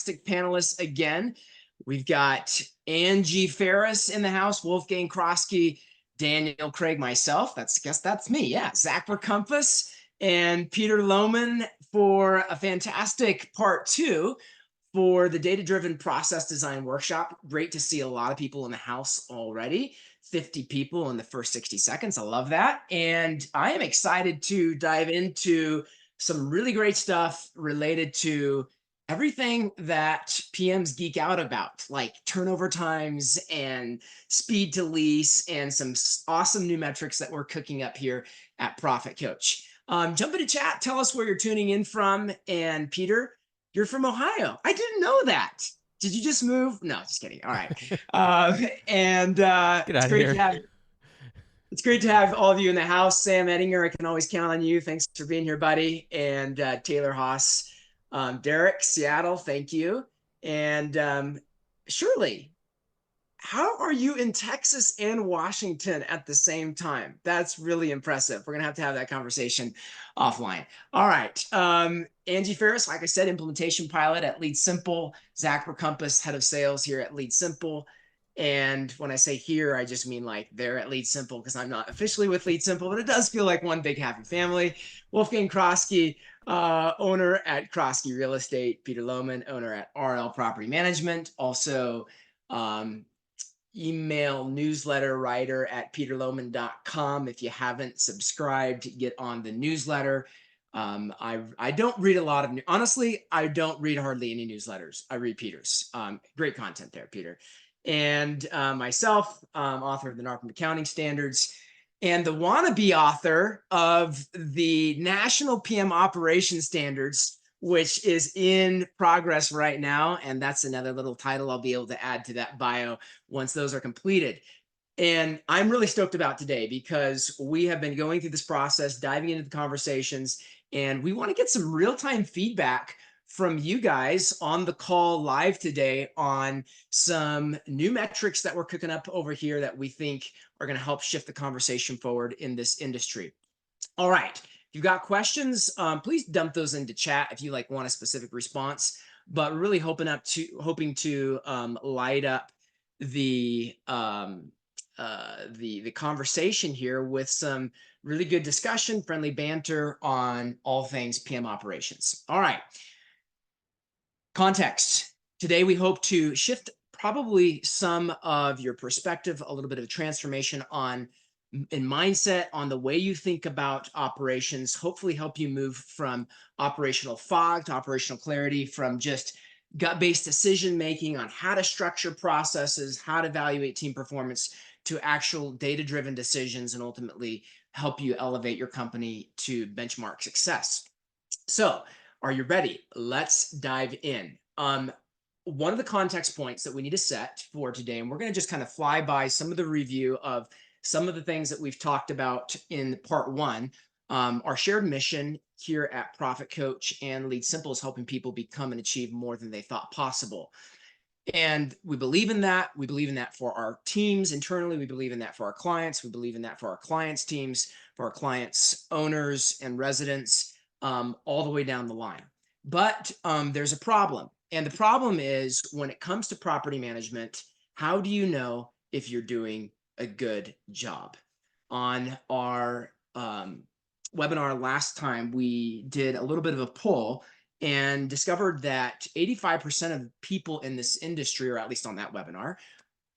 panelists again. We've got Angee Ferris in the house, Wolfgang, Croskey, Daniel, Craig, myself. That's me. Yeah, Zach Berkompas and Peter Lohmann for a fantastic part 2 for the data-driven process design workshop. Great to see a lot of people in the house already. 50 people in the first 60 seconds. I love that. And I am excited to dive into some really great stuff related to everything that PMs geek out about, like turnover times and speed to lease and some awesome new metrics that we're cooking up here at ProfitCoach. Jump into chat, tell us where you're tuning in from. And Peter, you're from Ohio. I didn't know that. Did you just move? No, just kidding. All right. Get out of here. It's great to have all of you in the house. Sam Ettinger, I can always count on you. Thanks for being here, buddy. And Taylor Haas, Derek, Seattle, thank you. And Shirley, how are you in Texas and Washington at the same time? That's really impressive. We're going to have that conversation offline. All right. Angee Ferris, like I said, implementation pilot at LeadSimple. Zach Berkompas, head of sales here at LeadSimple. And when I say here, I just mean like they're at LeadSimple because I'm not officially with LeadSimple, but it does feel like one big happy family. Wolfgang Croskey, owner at Croskey Real Estate. Peter Lohmann, owner at RL Property Management. Also, email newsletter writer at peterlohmann.com. If you haven't subscribed, get on the newsletter. I don't read a lot of honestly, I don't read hardly any newsletters. I read Peter's. Great content there, Peter. And myself, author of the NARPM Accounting Standards, and the wannabe author of the National PM Operations Standards, which is in progress right now. And that's another little title I'll be able to add to that bio once those are completed. And I'm really stoked about today because we have been going through this process, diving into the conversations, and we want to get some real-time feedback from you guys on the call live today on some new metrics that we're cooking up over here that we think are going to help shift the conversation forward in this industry. All right. If you've got questions, please dump those into chat if you want a specific response, but really hoping to light up the conversation here with some really good discussion, friendly banter on all things PM operations. All right. Context. Today, we hope to shift probably some of your perspective, a little bit of a transformation in mindset on the way you think about operations, hopefully help you move from operational fog to operational clarity, from just gut-based decision-making on how to structure processes, how to evaluate team performance, to actual data-driven decisions, and ultimately help you elevate your company to benchmark success. So, are you ready? Let's dive in. One of the context points that we need to set for today, and we're going to just kind of fly by some of the review of some of the things that we've talked about in part 1. Our shared mission here at ProfitCoach and LeadSimple is helping people become and achieve more than they thought possible. And we believe in that. We believe in that for our teams internally. We believe in that for our clients. We believe in that for our clients' teams, for our clients' owners and residents, all the way down the line. But there's a problem. And the problem is when it comes to property management, how do you know if you're doing a good job? On our webinar last time, we did a little bit of a poll and discovered that 85% of people in this industry, or at least on that webinar,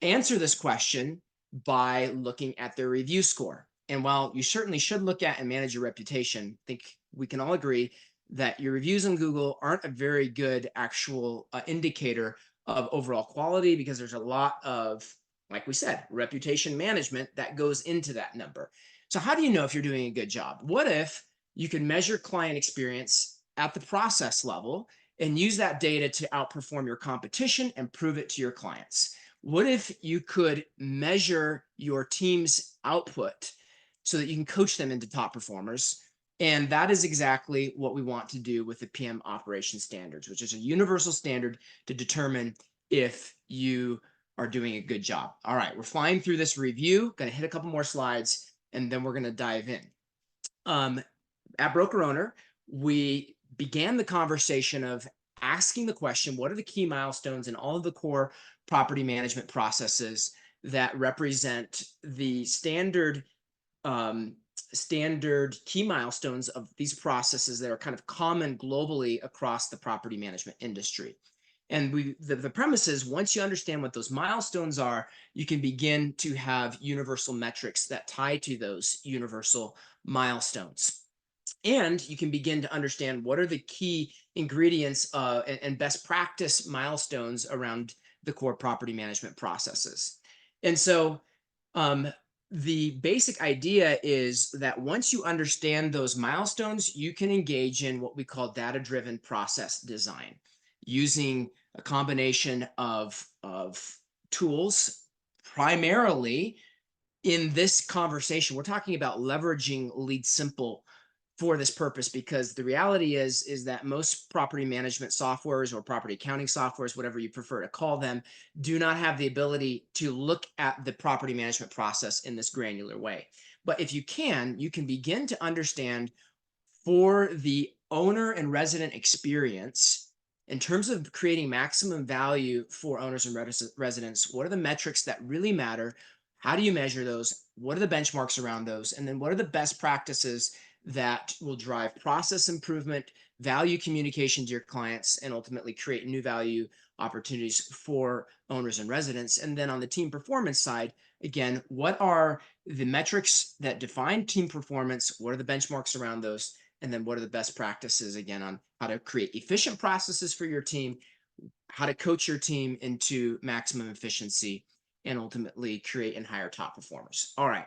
answer this question by looking at their review score. And while you certainly should look at and manage your reputation, I think we can all agree that your reviews on Google aren't a very good actual indicator of overall quality, because there's a lot of, like we said, reputation management that goes into that number. So how do you know if you're doing a good job? What if you can measure client experience at the process level and use that data to outperform your competition and prove it to your clients? What if you could measure your team's output so that you can coach them into top performers? And that is exactly what we want to do with the PM Operations Standards, which is a universal standard to determine if you are doing a good job. All right, we're flying through this review, going to hit a couple more slides, and then we're going to dive in. At Broker Owner, we began the conversation of asking the question, what are the key milestones in all of the core property management processes that represent the standard key milestones of these processes that are kind of common globally across the property management industry. And the premise is, once you understand what those milestones are, you can begin to have universal metrics that tie to those universal milestones. And you can begin to understand what are the key ingredients and best practice milestones around the core property management processes. And so the basic idea is that once you understand those milestones, you can engage in what we call data-driven process design, using a combination of tools. Primarily in this conversation, we're talking about leveraging LeadSimple for this purpose, because the reality is that most property management softwares or property accounting softwares, whatever you prefer to call them, do not have the ability to look at the property management process in this granular way. But if you can begin to understand, for the owner and resident experience, in terms of creating maximum value for owners and residents, what are the metrics that really matter? How do you measure those? What are the benchmarks around those? And then what are the best practices that will drive process improvement, value communication to your clients, and ultimately create new value opportunities for owners and residents? And then on the team performance side, again, what are the metrics that define team performance? What are the benchmarks around those? And then what are the best practices, again, on how to create efficient processes for your team, how to coach your team into maximum efficiency, and ultimately create and hire top performers. All right.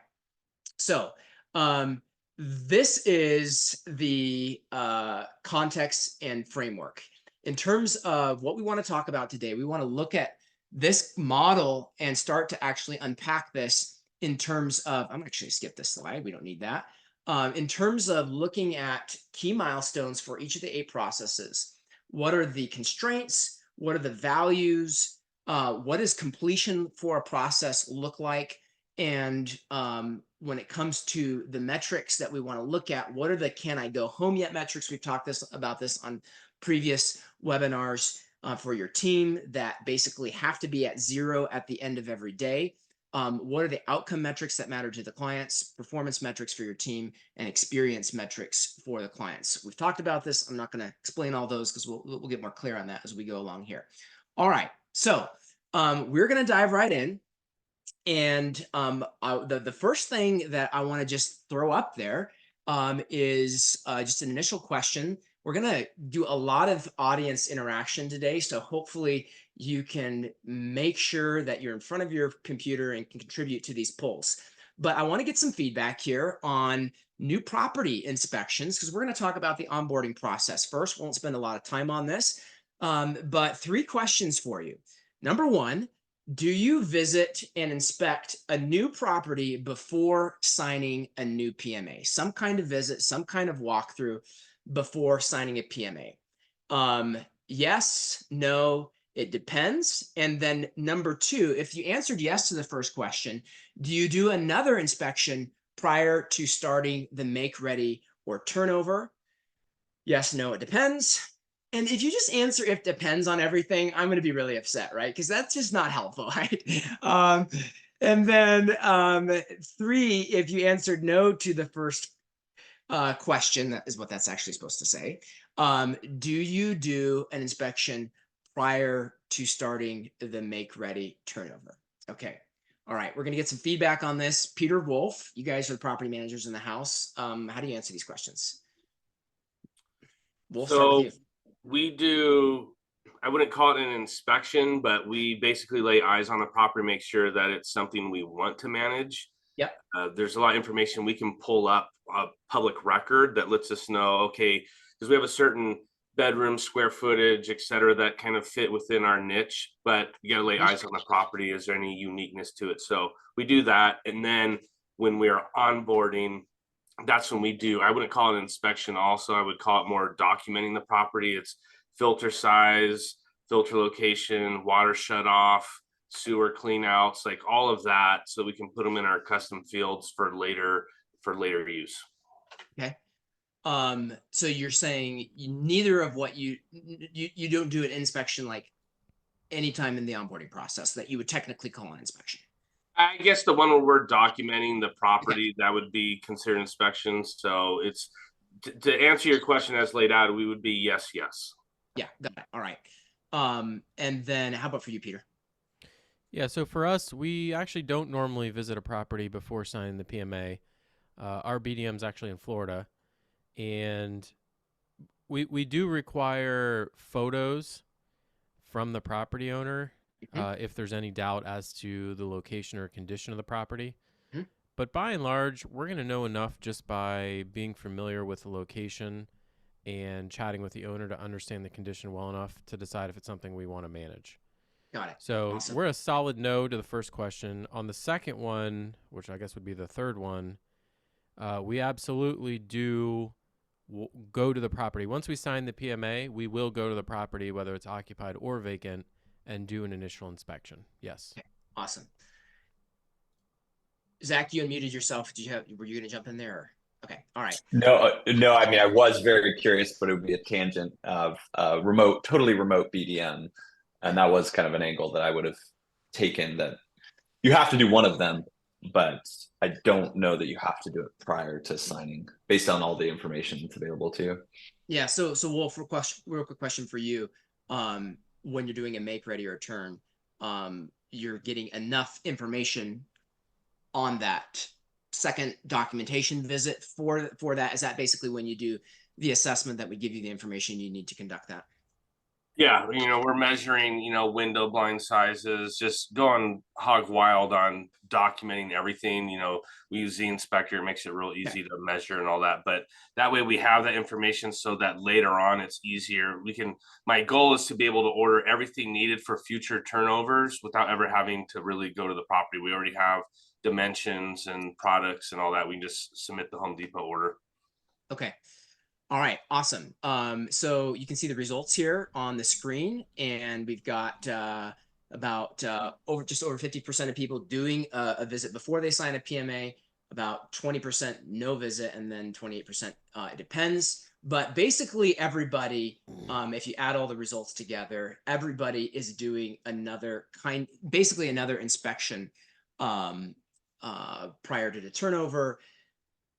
So this is the context and framework. In terms of what we want to talk about today, we want to look at this model and start to actually unpack this in terms of, I'm actually skip this slide. We don't need that. In terms of looking at key milestones for each of the 8 processes. What are the constraints? What are the values? What does completion for a process look like? And when it comes to the metrics that we want to look at, what are the can I go home yet metrics? We've talked about this on previous webinars for your team, that basically have to be at 0 at the end of every day. What are the outcome metrics that matter to the clients, performance metrics for your team, and experience metrics for the clients? We've talked about this. I'm not going to explain all those because we'll get more clear on that as we go along here. All right. So we're going to dive right in. And the first thing that I want to just throw up there is just an initial question. We're going to do a lot of audience interaction today, so hopefully you can make sure that you're in front of your computer and can contribute to these polls. But I want to get some feedback here on new property inspections, because we're going to talk about the onboarding process first. Won't spend a lot of time on this, but 3 questions for you. Number 1, do you visit and inspect a new property before signing a new PMA? Some kind of visit, some kind of walkthrough before signing a PMA. Yes, no, it depends. And then number 2, if you answered yes to the first question, do you do another inspection prior to starting the make ready or turnover? Yes, no, it depends. And if you just answer "if depends" on everything, I'm going to be really upset, right? Because that's just not helpful, right? And then 3, if you answered no to the first question, that is what that's actually supposed to say. Do you do an inspection prior to starting the make ready turnover? Okay. All right. We're going to get some feedback on this. Peter, Wolf, you guys are the property managers in the house. How do you answer these questions? Wolf, start with you. We do, I wouldn't call it an inspection, but we basically lay eyes on the property, make sure that it's something we want to manage. Yep. There's a lot of information we can pull up a public record that lets us know, okay, because we have a certain bedroom square footage, et cetera, that kind of fit within our niche, but you got to lay eyes on the property. Is there any uniqueness to it? So we do that. And then when we are onboarding, that's when we do, I wouldn't call it an inspection also, I would call it more documenting the property. It's filter size, filter location, water shut off, sewer clean outs, like all of that, so we can put them in our custom fields for later use. Okay. So you're saying neither of what you don't do an inspection like anytime in the onboarding process that you would technically call an inspection. I guess the one where we're documenting the Okay. property, that would be considered inspection. So it's to answer your question as laid out, we would be yes, yes. Yeah, got it. All right. And then how about for you, Peter? Yeah, so for us, we actually don't normally visit a property before signing the PMA. Our BDM's actually in Florida, and we do require photos from the property owner if there's any doubt as to the location or condition of the property. Mhm. But by and large, we're going to know enough just by being familiar with the location and chatting with the owner to understand the condition well enough to decide if it's something we want to manage. Got it. So Awesome. we're a solid no to the first question. On the second one, which I guess would be the third one, we absolutely do go to the property. Once we sign the PMA, we will go to the property, whether it's occupied or vacant, and do an initial inspection. Yes. Okay. Awesome. Zach, you unmuted yourself. Were you going to jump in there? Okay. All right. No. I mean, I was very curious, but it would be a tangent of totally remote BDM. And that was kind of an angle that I would have taken, that you have to do one of them, but I don't know that you have to do it prior to signing based on all the information that's available to you. Yeah. So Wolf, real quick question for you. When you're doing a make ready or a turn, you're getting enough information on that second documentation visit for that? Is that basically when you do the assessment that would give you the information you need to conduct that? Yeah, we're measuring, window blind sizes, just going hog wild on documenting everything. We use the inspector, it makes it real easy to measure and all that. But that way we have that information so that later on it's easier. My goal is to be able to order everything needed for future turnovers without ever having to really go to the property. We already have dimensions and products and all that. We can just submit the Home Depot order. Okay. All right, awesome. So you can see the results here on the screen, and we've got just over 50% of people doing a visit before they sign a PMA, about 20% no visit, and then 28% it depends. But basically everybody, if you add all the results together, everybody is doing basically another inspection prior to the turnover.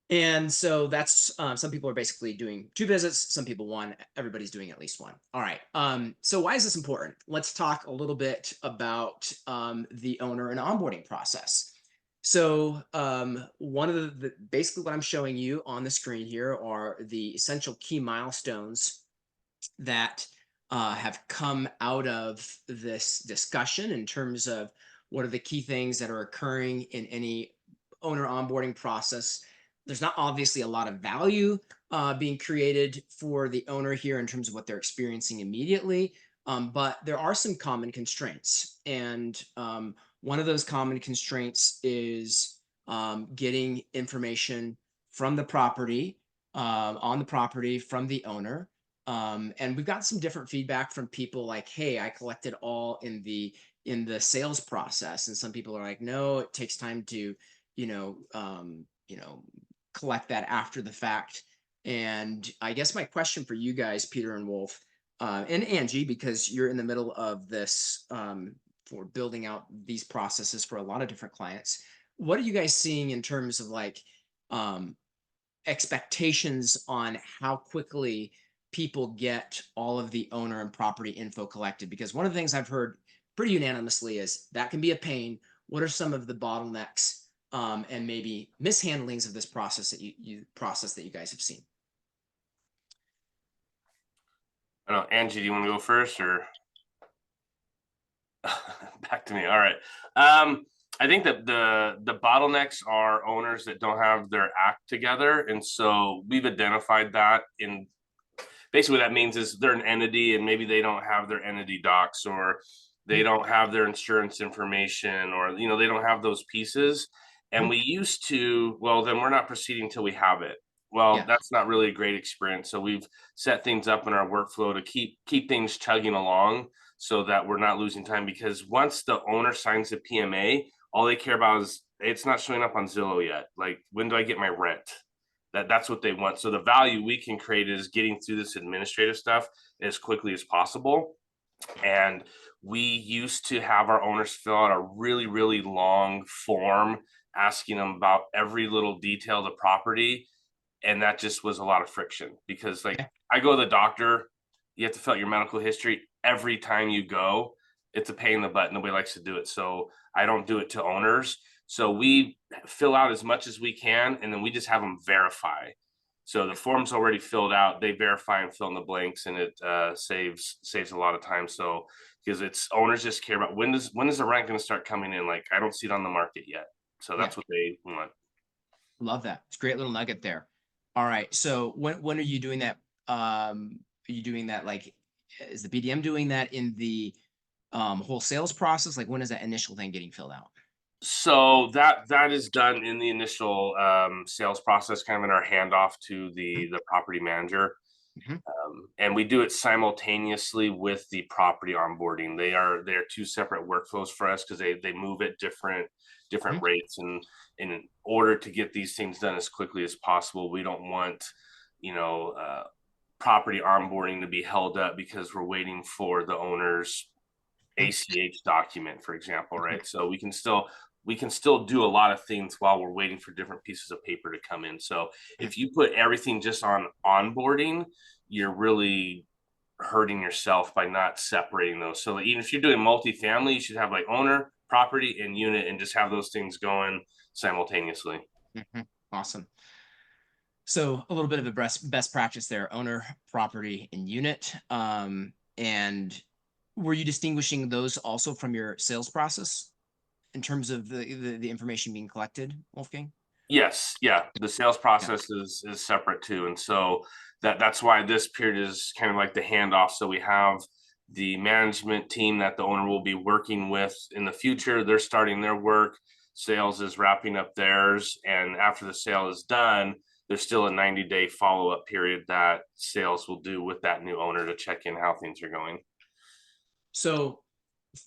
And so that's some people are basically doing 2 visits, some people 1, everybody's doing at least 1. All right. So why is this important? Let's talk a little bit about the owner and onboarding process. So one of basically what I'm showing you on the screen here are the essential key milestones that have come out of this discussion in terms of what are the key things that are occurring in any owner onboarding process. There's not obviously a lot of value being created for the owner here in terms of what they're experiencing immediately, but there are some common constraints. And one of those common constraints is getting information from the property, on the property from the owner. And we've got some different feedback from people like, hey, I collected all in the sales process. And some people are like, no, it takes time to, collect that after the fact. And I guess my question for you guys, Peter and Wolf, and Angee, because you're in the middle of this for building out these processes for a lot of different clients, what are you guys seeing in terms of like expectations on how quickly people get all of the owner and property info collected? Because one of the things I've heard pretty unanimously is that can be a pain. What are some of the bottlenecks and maybe mishandlings of this process that you guys have seen? I don't know, Angee, do you want to go first or back to me? All right. I think that the bottlenecks are owners that don't have their act together. And so we've identified that in basically what that means is they're an entity and maybe they don't have their entity docs, or they don't have their insurance information, or, they don't have those pieces. And we used to, well, then we're not proceeding until we have it. Well, that's not really a great experience. So we've set things up in our workflow to keep things chugging along so that we're not losing time, because once the owner signs the PMA, all they care about is it's not showing up on Zillow yet. Like, when do I get my rent? That's what they want. So the value we can create is getting through this administrative stuff as quickly as possible. And we used to have our owners fill out a really, really long form asking them about every little detail of the property. And that just was a lot of friction, because like I go to the doctor, you have to fill out your medical history every time you go. It's a pain in the butt. Nobody likes to do it. So I don't do it to owners. So we fill out as much as we can, and then we just have them verify. So the form's already filled out, they verify and fill in the blanks, and it saves a lot of time. So because it's owners just care about when is the rent going to start coming in? Like, I don't see it on the market yet. So that's what they want. Love that. It's a great little nugget there. All right. So when are you doing that? Are you doing that, like, is the BDM doing that in the whole sales process? Like, when is that initial thing getting filled out? So that is done in the initial sales process, kind of in our handoff to the property manager. And we do it simultaneously with the property onboarding. They're two separate workflows for us, because they move at different rates, and in order to get these things done as quickly as possible, we don't want property onboarding to be held up because we're waiting for the owner's ACH document, for example, right? So we can still do a lot of things while we're waiting for different pieces of paper to come in. So if you put everything just on onboarding, you're really hurting yourself by not separating those. So even if you're doing multifamily, you should have like owner, property, and unit, and just have those things going simultaneously. Awesome. So a little bit of a best practice there: owner, property, and unit. And were you distinguishing those also from your sales process in terms of the information being collected, Wolfgang? Yes. Yeah. The sales process is separate too. And so that's why this period is kind of like the handoff. So we have the management team that the owner will be working with in the future. They're starting their work. Sales is wrapping up theirs. And after the sale is done, there's still a 90-day follow-up period that sales will do with that new owner to check in how things are going. So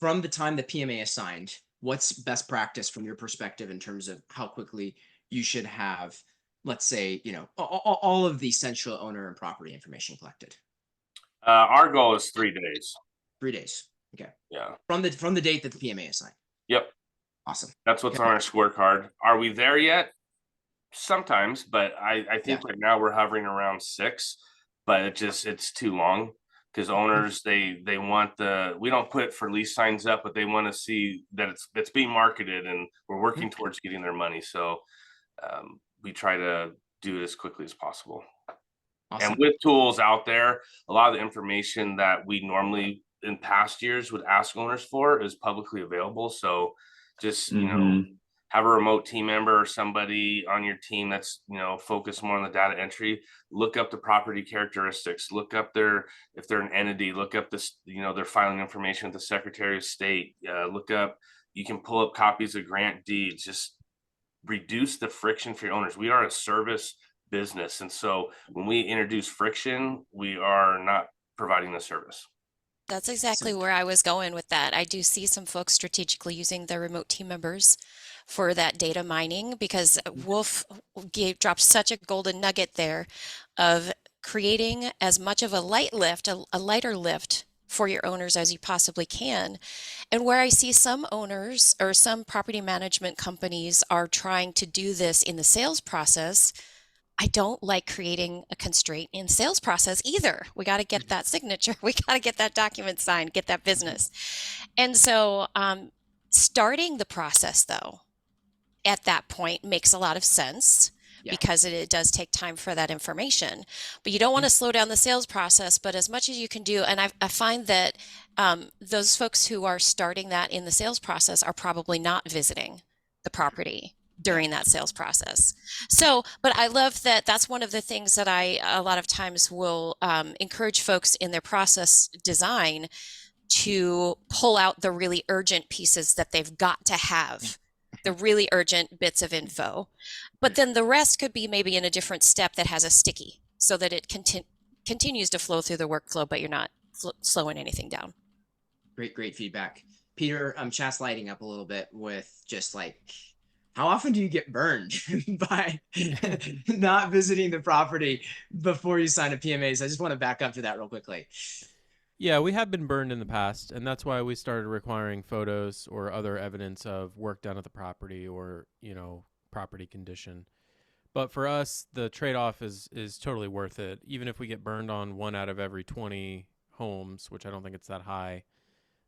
from the time the PMA is signed, what's best practice from your perspective in terms of how quickly you should have, let's say, all of the essential owner and property information collected? Our goal is 3 days. 3 days. Okay. Yeah. From the date that the PMA is signed. Yep. Awesome. That's what's on our scorecard. Are we there yet? Sometimes, but I think right now we're hovering around 6, but it's too long, because owners, they want we don't put for lease signs up, but they want to see that it's being marketed, and we're working towards getting their money. So we try to do it as quickly as possible. Awesome. And with tools out there, a lot of the information that we normally in past years would ask owners for is publicly available. So just have a remote team member or somebody on your team that's focused more on the data entry. Look up the property characteristics. Look up if they're an entity. Look up this their filing information with the Secretary of State. You can pull up copies of grant deeds. Just reduce the friction for your owners. We are a service business, and so when we introduce friction, we are not providing the service. That's exactly where I was going with that. I do see some folks strategically using their remote team members for that data mining, because Wolf dropped such a golden nugget there of creating as much of a lighter lift for your owners as you possibly can. And where I see some owners or some property management companies are trying to do this in the sales process, I don't like creating a constraint in sales process either. We got to get that signature. We got to get that document signed, get that business. And so starting the process, though, at that point makes a lot of sense, because it does take time for that information. But you don't want to slow down the sales process, but as much as you can do. And I find that those folks who are starting that in the sales process are probably not visiting the property during that sales process. So, but I love that that's one of the things that I a lot of times will encourage folks in their process design to pull out the really urgent pieces that they've got to have, the really urgent bits of info. But then the rest could be maybe in a different step that has a sticky, so that it continues to flow through the workflow, but you're not slowing anything down. Great feedback. Peter, chat's lighting up a little bit with just like how often do you get burned by not visiting the property before you sign a PMA? So I just want to back up to that real quickly. Yeah, we have been burned in the past, and that's why we started requiring photos or other evidence of work done at the property or, property condition. But for us, the trade-off is totally worth it. Even if we get burned on 1 out of every 20 homes, which I don't think it's that high,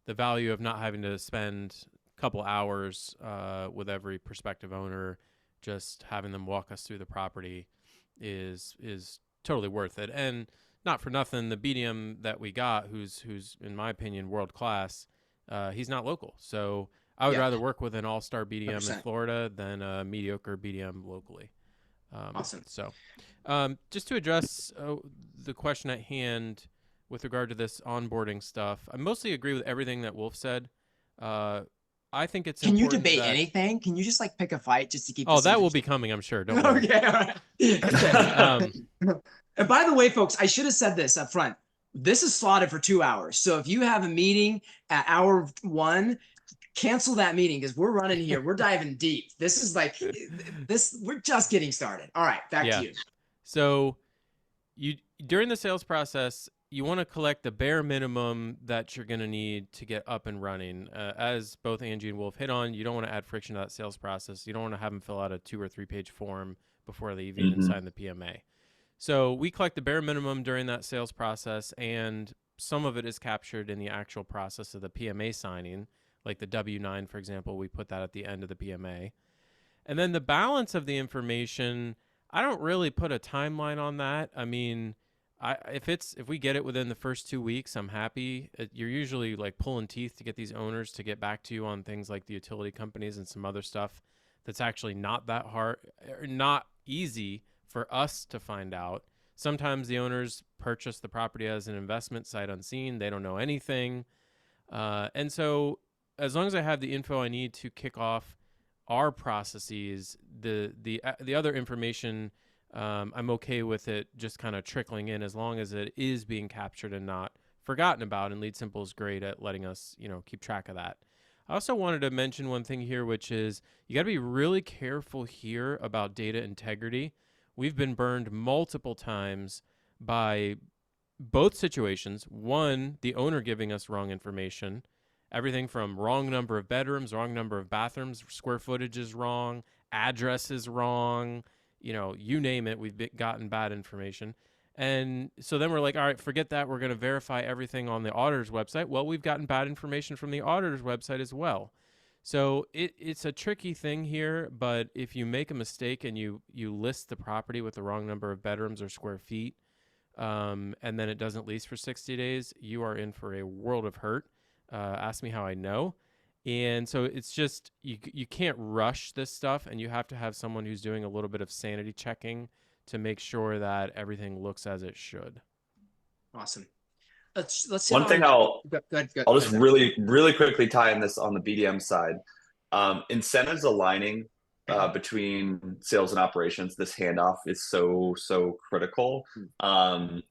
the value of not having to spend a couple hours with every prospective owner, just having them walk us through the property is totally worth it. And not for nothing, the BDM that we got, who's in my opinion world class, he's not local. So I would rather work with an all-star BDM 100%. in Florida than a mediocre BDM locally. Awesome. So just to address the question at hand with regard to this onboarding stuff, I mostly agree with everything that Wolf said. I think it's Can you important debate that... anything? Can you just like pick a fight just to keep Oh, this that will be interesting? coming, I'm sure. Don't worry. Okay, all right. Okay. And by the way, folks, I should have said this up front. This is slotted for 2 hours. So if you have a meeting at hour 1, cancel that meeting because we're running here. We're diving deep. This is like this. We're just getting started. All right, back to you. So during the sales process, you want to collect the bare minimum that you're going to need to get up and running. As both Angee and Wolf hit on, you don't want to add friction to that sales process. You don't want to have them fill out a 2 or 3 page form before they even sign the PMA. So we collect the bare minimum during that sales process, and some of it is captured in the actual process of the PMA signing, like the W-9, for example. We put that at the end of the PMA. And then the balance of the information, I don't really put a timeline on that. I mean, if we get it within the first 2 weeks, I'm happy. You're usually like pulling teeth to get these owners to get back to you on things like the utility companies and some other stuff that's actually not that hard, or not easy for us to find out. Sometimes the owners purchase the property as an investment sight unseen. They don't know anything. And so as long as I have the info I need to kick off our processes, the other information, I'm okay with it just kind of trickling in as long as it is being captured and not forgotten about. And LeadSimple is great at letting us, keep track of that. I also wanted to mention one thing here, which is you got to be really careful here about data integrity. We've been burned multiple times by both situations. One, the owner giving us wrong information. Everything from wrong number of bedrooms, wrong number of bathrooms, square footage is wrong, address is wrong, you name it, we've gotten bad information. And so then we're like, all right, forget that. We're going to verify everything on the auditor's website. Well, we've gotten bad information from the auditor's website as well. So it's a tricky thing here, but if you make a mistake and you list the property with the wrong number of bedrooms or square feet, and then it doesn't lease for 60 days, you are in for a world of hurt. Ask me how I know. And so it's just, you can't rush this stuff, and you have to have someone who's doing a little bit of sanity checking to make sure that everything looks as it should. Awesome. Let's One thing I'll just ahead. really quickly tie in this on the BDM side. Incentives aligning between sales and operations, this handoff is so critical. I'd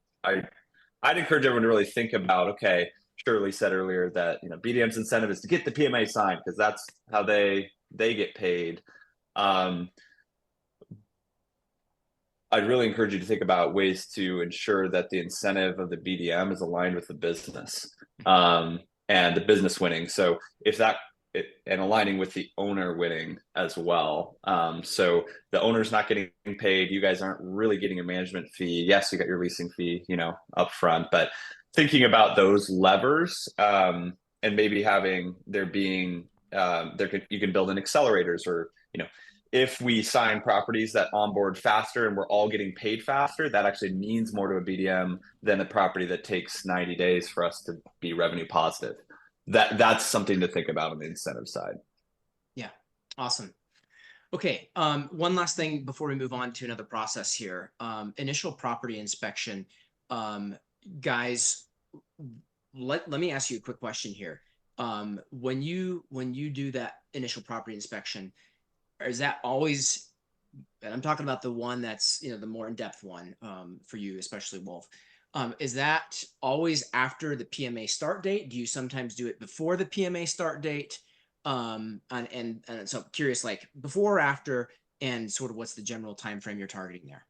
encourage everyone to really think about, okay, Shirley said earlier that BDM's incentive is to get the PMA signed because that's how they get paid. I'd really encourage you to think about ways to ensure that the incentive of the BDM is aligned with the business and the business winning. So and aligning with the owner winning as well. So the owner's not getting paid. You guys aren't really getting a management fee. Yes, you got your leasing fee, up front, but thinking about those levers and maybe having you can build in accelerators or, if we sign properties that onboard faster and we're all getting paid faster, that actually means more to a BDM than a property that takes 90 days for us to be revenue positive. That's something to think about on the incentive side. Yeah. Awesome. Okay. One last thing before we move on to another process here. Initial property inspection. Guys, let me ask you a quick question here. When you do that initial property inspection, is that always, and I'm talking about the one that's, the more in-depth one for you, especially Wolf, is that always after the PMA start date? Do you sometimes do it before the PMA start date? And so curious, like before or after, and sort of what's the general time frame you're targeting there?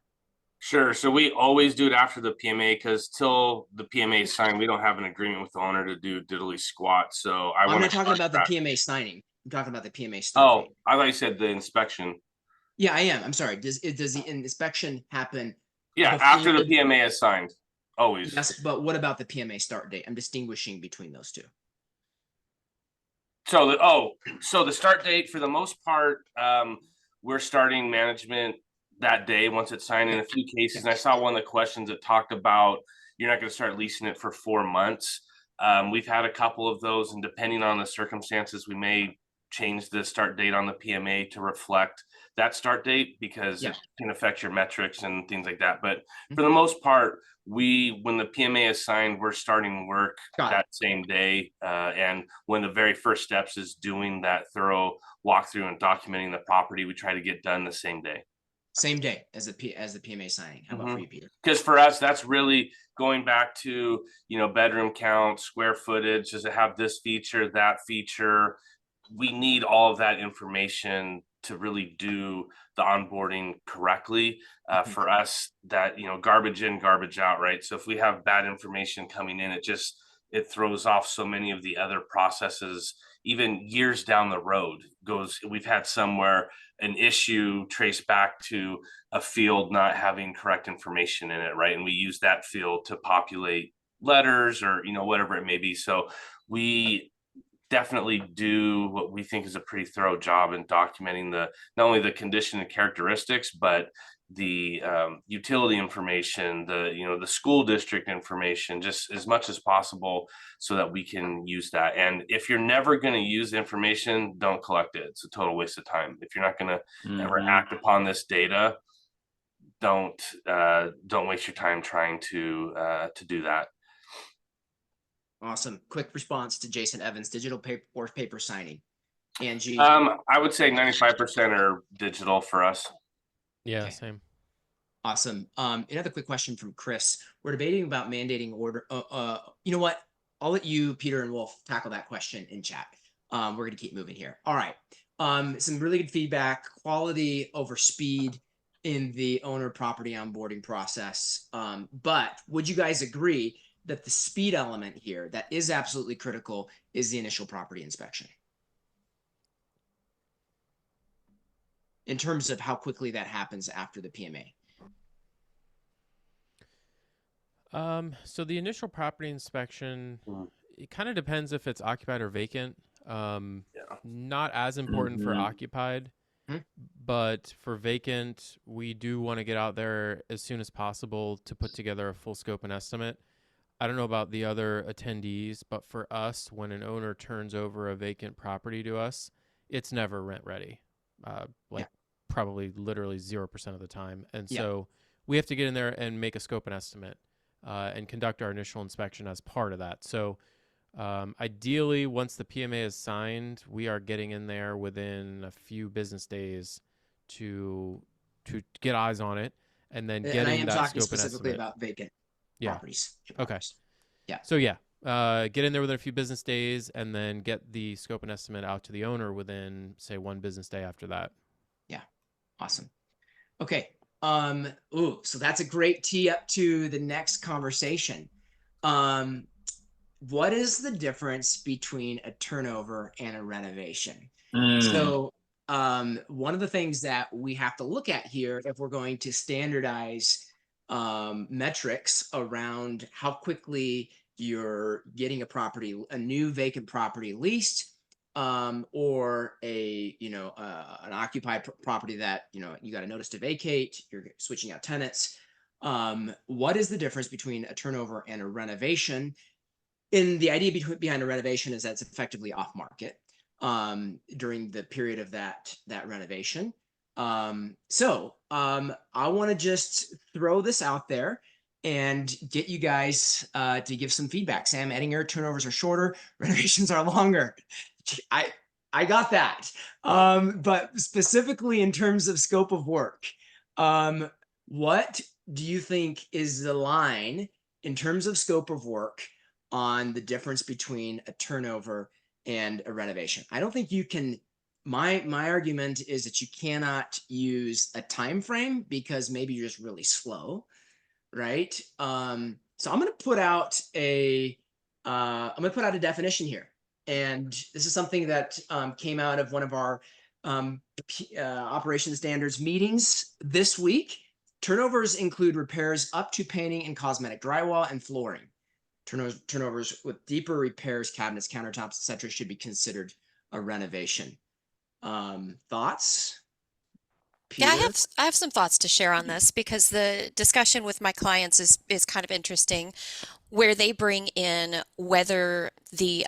Sure. So we always do it after the PMA, because till the PMA is signed, we don't have an agreement with the owner to do diddly squat. So I'm not talking about the PMA signing. I'm talking about the PMA start Oh, date. I thought you said the inspection. Yeah, I am. I'm sorry. Does the inspection happen? Yeah, after the PMA is signed, always. Yes, but what about the PMA start date? I'm distinguishing between those two. So the start date, for the most part, we're starting management that day once it's signed in a few cases. And I saw one of the questions that talked about you're not going to start leasing it for 4 months. We've had a couple of those, and depending on the circumstances, we may change the start date on the PMA to reflect that start date, because it can affect your metrics and things like that. But for the most part, when the PMA is signed, we're starting work that same day. And when the very first steps is doing that thorough walkthrough and documenting the property, we try to get done the same day. Same day as the PMA signing. How about for you, Peter? Because for us, that's really going back to, bedroom count, square footage. Does it have this feature, that feature? We need all of that information to really do the onboarding correctly. For us, that, garbage in, garbage out, right? So if we have bad information coming in, it throws off so many of the other processes, even years down the road. We've had somewhere an issue traced back to a field not having correct information in it, right? And we use that field to populate letters or, whatever it may be. So we definitely do what we think is a pretty thorough job in documenting not only the condition and characteristics, but the utility information, the school district information, just as much as possible, so that we can use that. And if you're never going to use the information, don't collect it. It's a total waste of time. If you're not going to ever act upon this data, don't waste your time trying to do that. Awesome. Quick response to Jason Evans: digital paper or paper signing? Angee? I would say 95% are digital for us. Yeah, same. Awesome. Another quick question from Chris. We're debating about mandating order. You know what? I'll let you, Peter and Wolf, tackle that question in chat. We're going to keep moving here. All right. Some really good feedback: quality over speed in the owner property onboarding process. But would you guys agree that the speed element here that is absolutely critical is the initial property inspection, in terms of how quickly that happens after the PMA? So the initial property inspection, it kind of depends if it's occupied or vacant. Not as important for occupied, but for vacant, we do want to get out there as soon as possible to put together a full scope and estimate. I don't know about the other attendees, but for us, when an owner turns over a vacant property to us, it's never rent ready. Probably literally 0% of the time. And so we have to get in there and make a scope and estimate and conduct our initial inspection as part of that. So ideally, once the PMA is signed, we are getting in there within a few business days to get eyes on it, and then getting that scope and estimate. And I am talking specifically about vacant properties. Okay. Yeah. So get in there within a few business days, and then get the scope and estimate out to the owner within, say, 1 business day after that. Yeah. Awesome. Okay. So that's a great tee up to the next conversation. What is the difference between a turnover and a renovation? So one of the things that we have to look at here, if we're going to standardize metrics around how quickly you're getting a new vacant property leased, or an occupied property that you got a notice to vacate, you're switching out tenants. What is the difference between a turnover and a renovation? And the idea behind a renovation is that's effectively off market during the period of that renovation. So I want to just throw this out there and get you guys to give some feedback. Sam Ettinger: turnovers are shorter, renovations are longer. I got that. But specifically in terms of scope of work, what do you think is the line in terms of scope of work on the difference between a turnover and a renovation. I don't think you can. My argument is that you cannot use a time frame because maybe you're just really slow, right? So I'm going to put out a definition here, and this is something that came out of one of our operation standards meetings this week. Turnovers include repairs up to painting and cosmetic drywall and flooring. Turnovers with deeper repairs, cabinets, countertops, etc., should be considered a renovation. Thoughts? Peter? Yeah, I have some thoughts to share on this because the discussion with my clients is kind of interesting, where they bring in whether the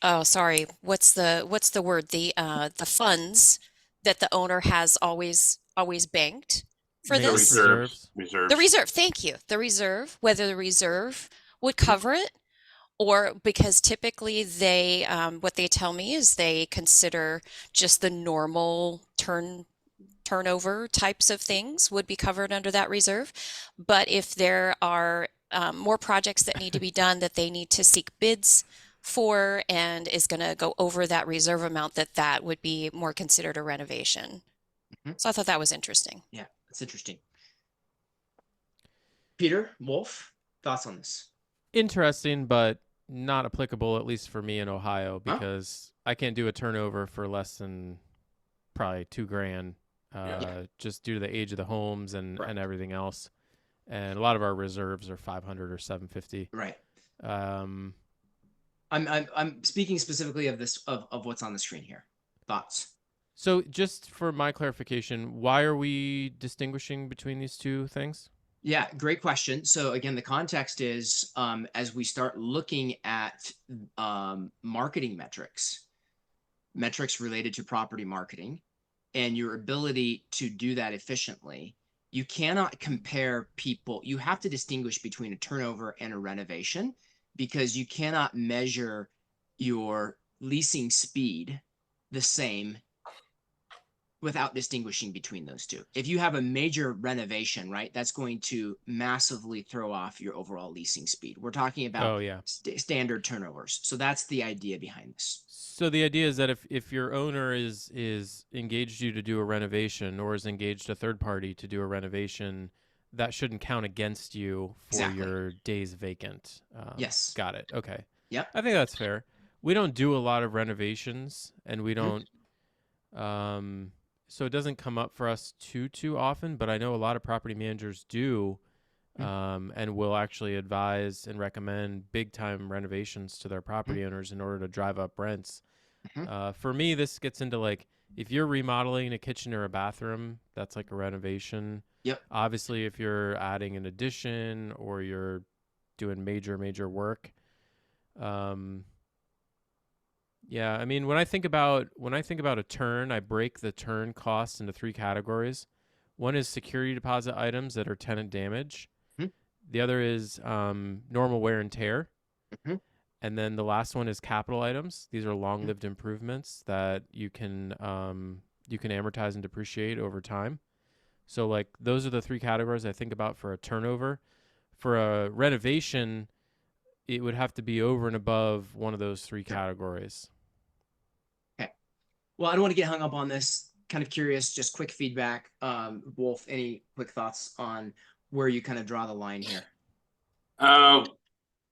oh sorry, what's the word? The funds that the owner has always banked for Maintenance this. reserves. The reserve, thank you. The reserve, whether the reserve would cover it, or because typically they, what they tell me is they consider just the normal turnover types of things would be covered under that reserve. But if there are more projects that need to be done that they need to seek bids for and is going to go over that reserve amount, that would be more considered a renovation. So I thought that was interesting. Yeah, that's interesting. Peter, Wolf, thoughts on this? Interesting, but not applicable, at least for me in Ohio, because I can't do a turnover for less than probably $2,000, just due to the age of the homes and everything else. And a lot of our reserves are 500 or 750. Right. I'm speaking specifically of this of what's on the screen here. Thoughts? So just for my clarification, why are we distinguishing between these two things? Yeah, great question. So again, the context is as we start looking at marketing metrics related to property marketing, and your ability to do that efficiently, you cannot compare people. You have to distinguish between a turnover and a renovation, because you cannot measure your leasing speed the same without distinguishing between those two. If you have a major renovation, right, that's going to massively throw off your overall leasing speed. We're talking about standard turnovers. So that's the idea behind this. So the idea is that if your owner is engaged you to do a renovation, or is engaged a third party to do a renovation, that shouldn't count against you for your days vacant. Yes. Got it. Okay. Yep. I think that's fair. We don't do a lot of renovations, and we don't so it doesn't come up for us too often, but I know a lot of property managers do, and will actually advise and recommend big time renovations to their property owners in order to drive up rents. For me, this gets into like, if you're remodeling a kitchen or a bathroom, that's like a renovation. Yep. Obviously, if you're adding an addition or you're doing major work, yeah, I mean, when I think about a turn, I break the turn costs into 3 categories. One is security deposit items that are tenant damage. The other is normal wear and tear. And then the last one is capital items. These are long-lived improvements that you can amortize and depreciate over time. So like those are the 3 categories I think about for a turnover. For a renovation, it would have to be over and above one of those 3 categories. Okay. Well, I don't want to get hung up on this. Kind of curious, just quick feedback. Wolf, any quick thoughts on where you kind of draw the line here?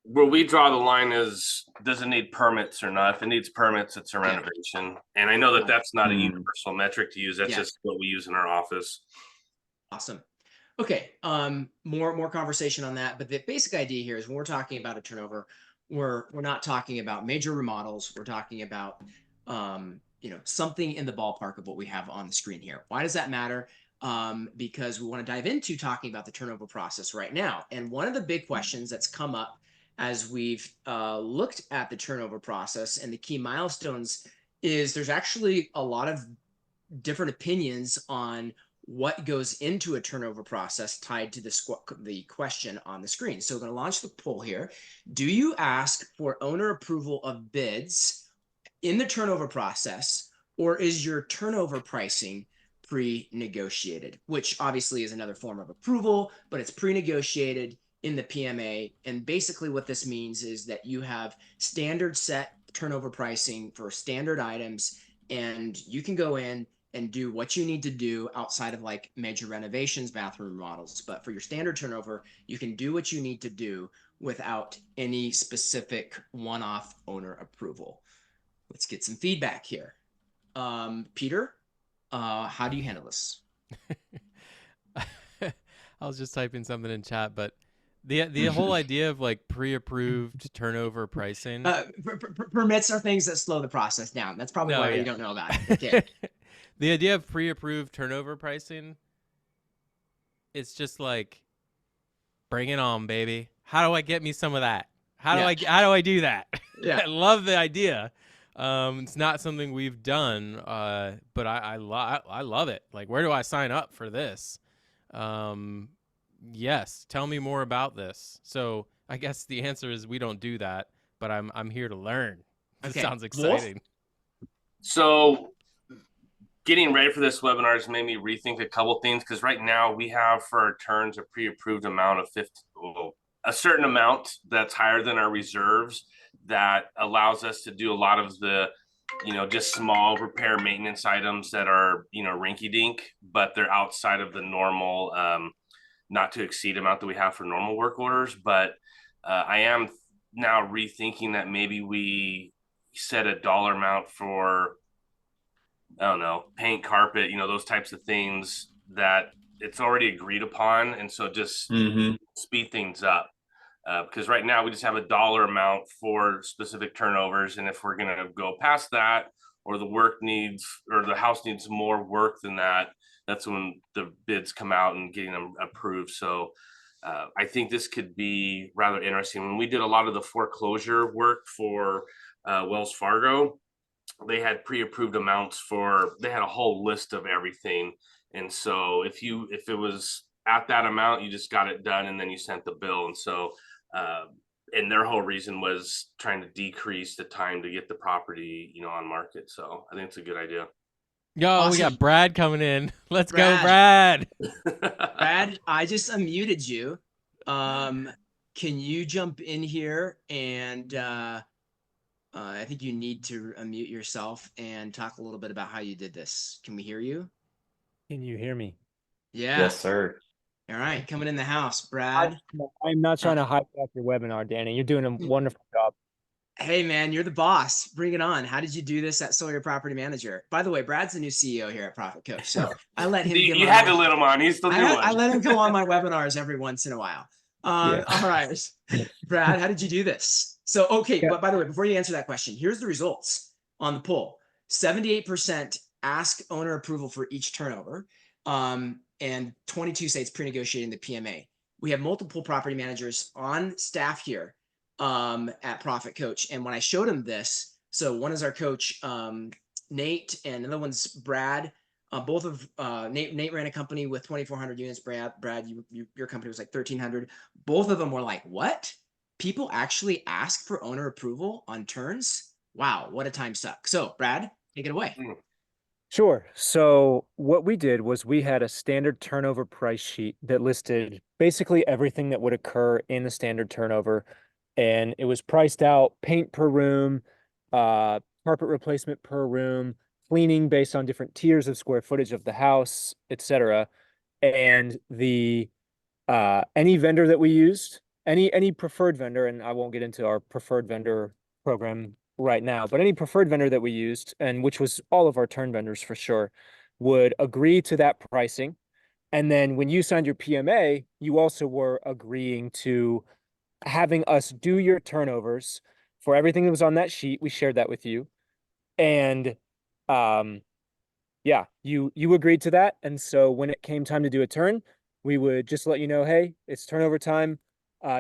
Where we draw the line is, does it need permits or not? If it needs permits, it's a renovation. And I know that that's not a universal metric to use. That's just what we use in our office. Awesome. Okay. More conversation on that. But the basic idea here is when we're talking about a turnover, we're not talking about major remodels. We're talking about something in the ballpark of what we have on the screen here. Why does that matter? Because we want to dive into talking about the turnover process right now. And one of the big questions that's come up as we've looked at the turnover process and the key milestones is there's actually a lot of different opinions on what goes into a turnover process tied to the question on the screen. So we're going to launch the poll here. Do you ask for owner approval of bids in the turnover process, or is your turnover pricing pre-negotiated, which obviously is another form of approval, but it's pre-negotiated in the PMA. And basically what this means is that you have standard set turnover pricing for standard items, and you can go in and do what you need to do outside of like major renovations, bathroom remodels. But for your standard turnover, you can do what you need to do without any specific one-off owner approval. Let's get some feedback here. Peter, how do you handle this? I was just typing something in chat, but the whole idea of like pre-approved turnover pricing. Permits are things that slow the process down. That's probably No, why yeah. you don't know about it. Okay. The idea of pre-approved turnover pricing, it's just like, bring it on, baby. How do I get me some of that? How do I do that? Yeah. I love the idea. It's not something we've done, but I love it. Like, where do I sign up for this? Yes, tell me more about this. So I guess the answer is we don't do that, but I'm here to learn. This sounds exciting. So getting ready for this webinar has made me rethink a couple things, because right now we have for our turns a pre-approved amount of a certain amount that's higher than our reserves that allows us to do a lot of the, just small repair maintenance items that are, rinky dink, but they're outside of the normal not to exceed amount that we have for normal work orders. But I am now rethinking that maybe we set a dollar amount for, I don't know, paint, carpet, those types of things that it's already agreed upon. And so just speed things up. Because right now we just have a dollar amount for specific turnovers. And if we're going to go past that, or the house needs more work than that, that's when the bids come out and getting them approved. So I think this could be rather interesting. When we did a lot of the foreclosure work for Wells Fargo, they had pre-approved amounts they had a whole list of everything. And so if it was at that amount, you just got it done and then you sent the bill. And so, and their whole reason was trying to decrease the time to get the property, on market. So I think it's a good idea. Yo, Awesome. We got Brad coming in. Let's go, Brad. Brad, I just unmuted you. Can you jump in here and I think you need to unmute yourself and talk a little bit about how you did this. Can we hear you? Can you hear me? Yeah. Yes, sir. All right, coming in the house, Brad. I'm not trying to hijack your webinar, Danny. You're doing a wonderful job. Hey, man, you're the boss. Bring it on. How did you do this at Sawyer Property Manager? By the way, Brad's the new CEO here at ProfitCoach, so I let him. You had to let him on. He's the new one. I let him go on my webinars every once in a while. All right, Brad, how did you do this? So, okay, but by the way, before you answer that question, here's the results on the poll. 78% ask owner approval for each turnover, and 22 say it's pre-negotiating the PMA. We have multiple property managers on staff here at ProfitCoach, and when I showed him this, so one is our coach, Nate, and another one's Brad. Both of Nate ran a company with 2,400 units. Brad, your company was like 1,300. Both of them were like, what? People actually ask for owner approval on turns? Wow, what a time suck. So, Brad, take it away. Sure. So what we did was we had a standard turnover price sheet that listed basically everything that would occur in the standard turnover. And it was priced out paint per room, carpet replacement per room, cleaning based on different tiers of square footage of the house, etc. And the any vendor that we used, any preferred vendor, and I won't get into our preferred vendor program right now, but any preferred vendor that we used, and which was all of our turn vendors for sure, would agree to that pricing. And then when you signed your PMA, you also were agreeing to having us do your turnovers for everything that was on that sheet. We shared that with you. And yeah, you agreed to that. And so when it came time to do a turn, we would just let you know, hey, it's turnover time.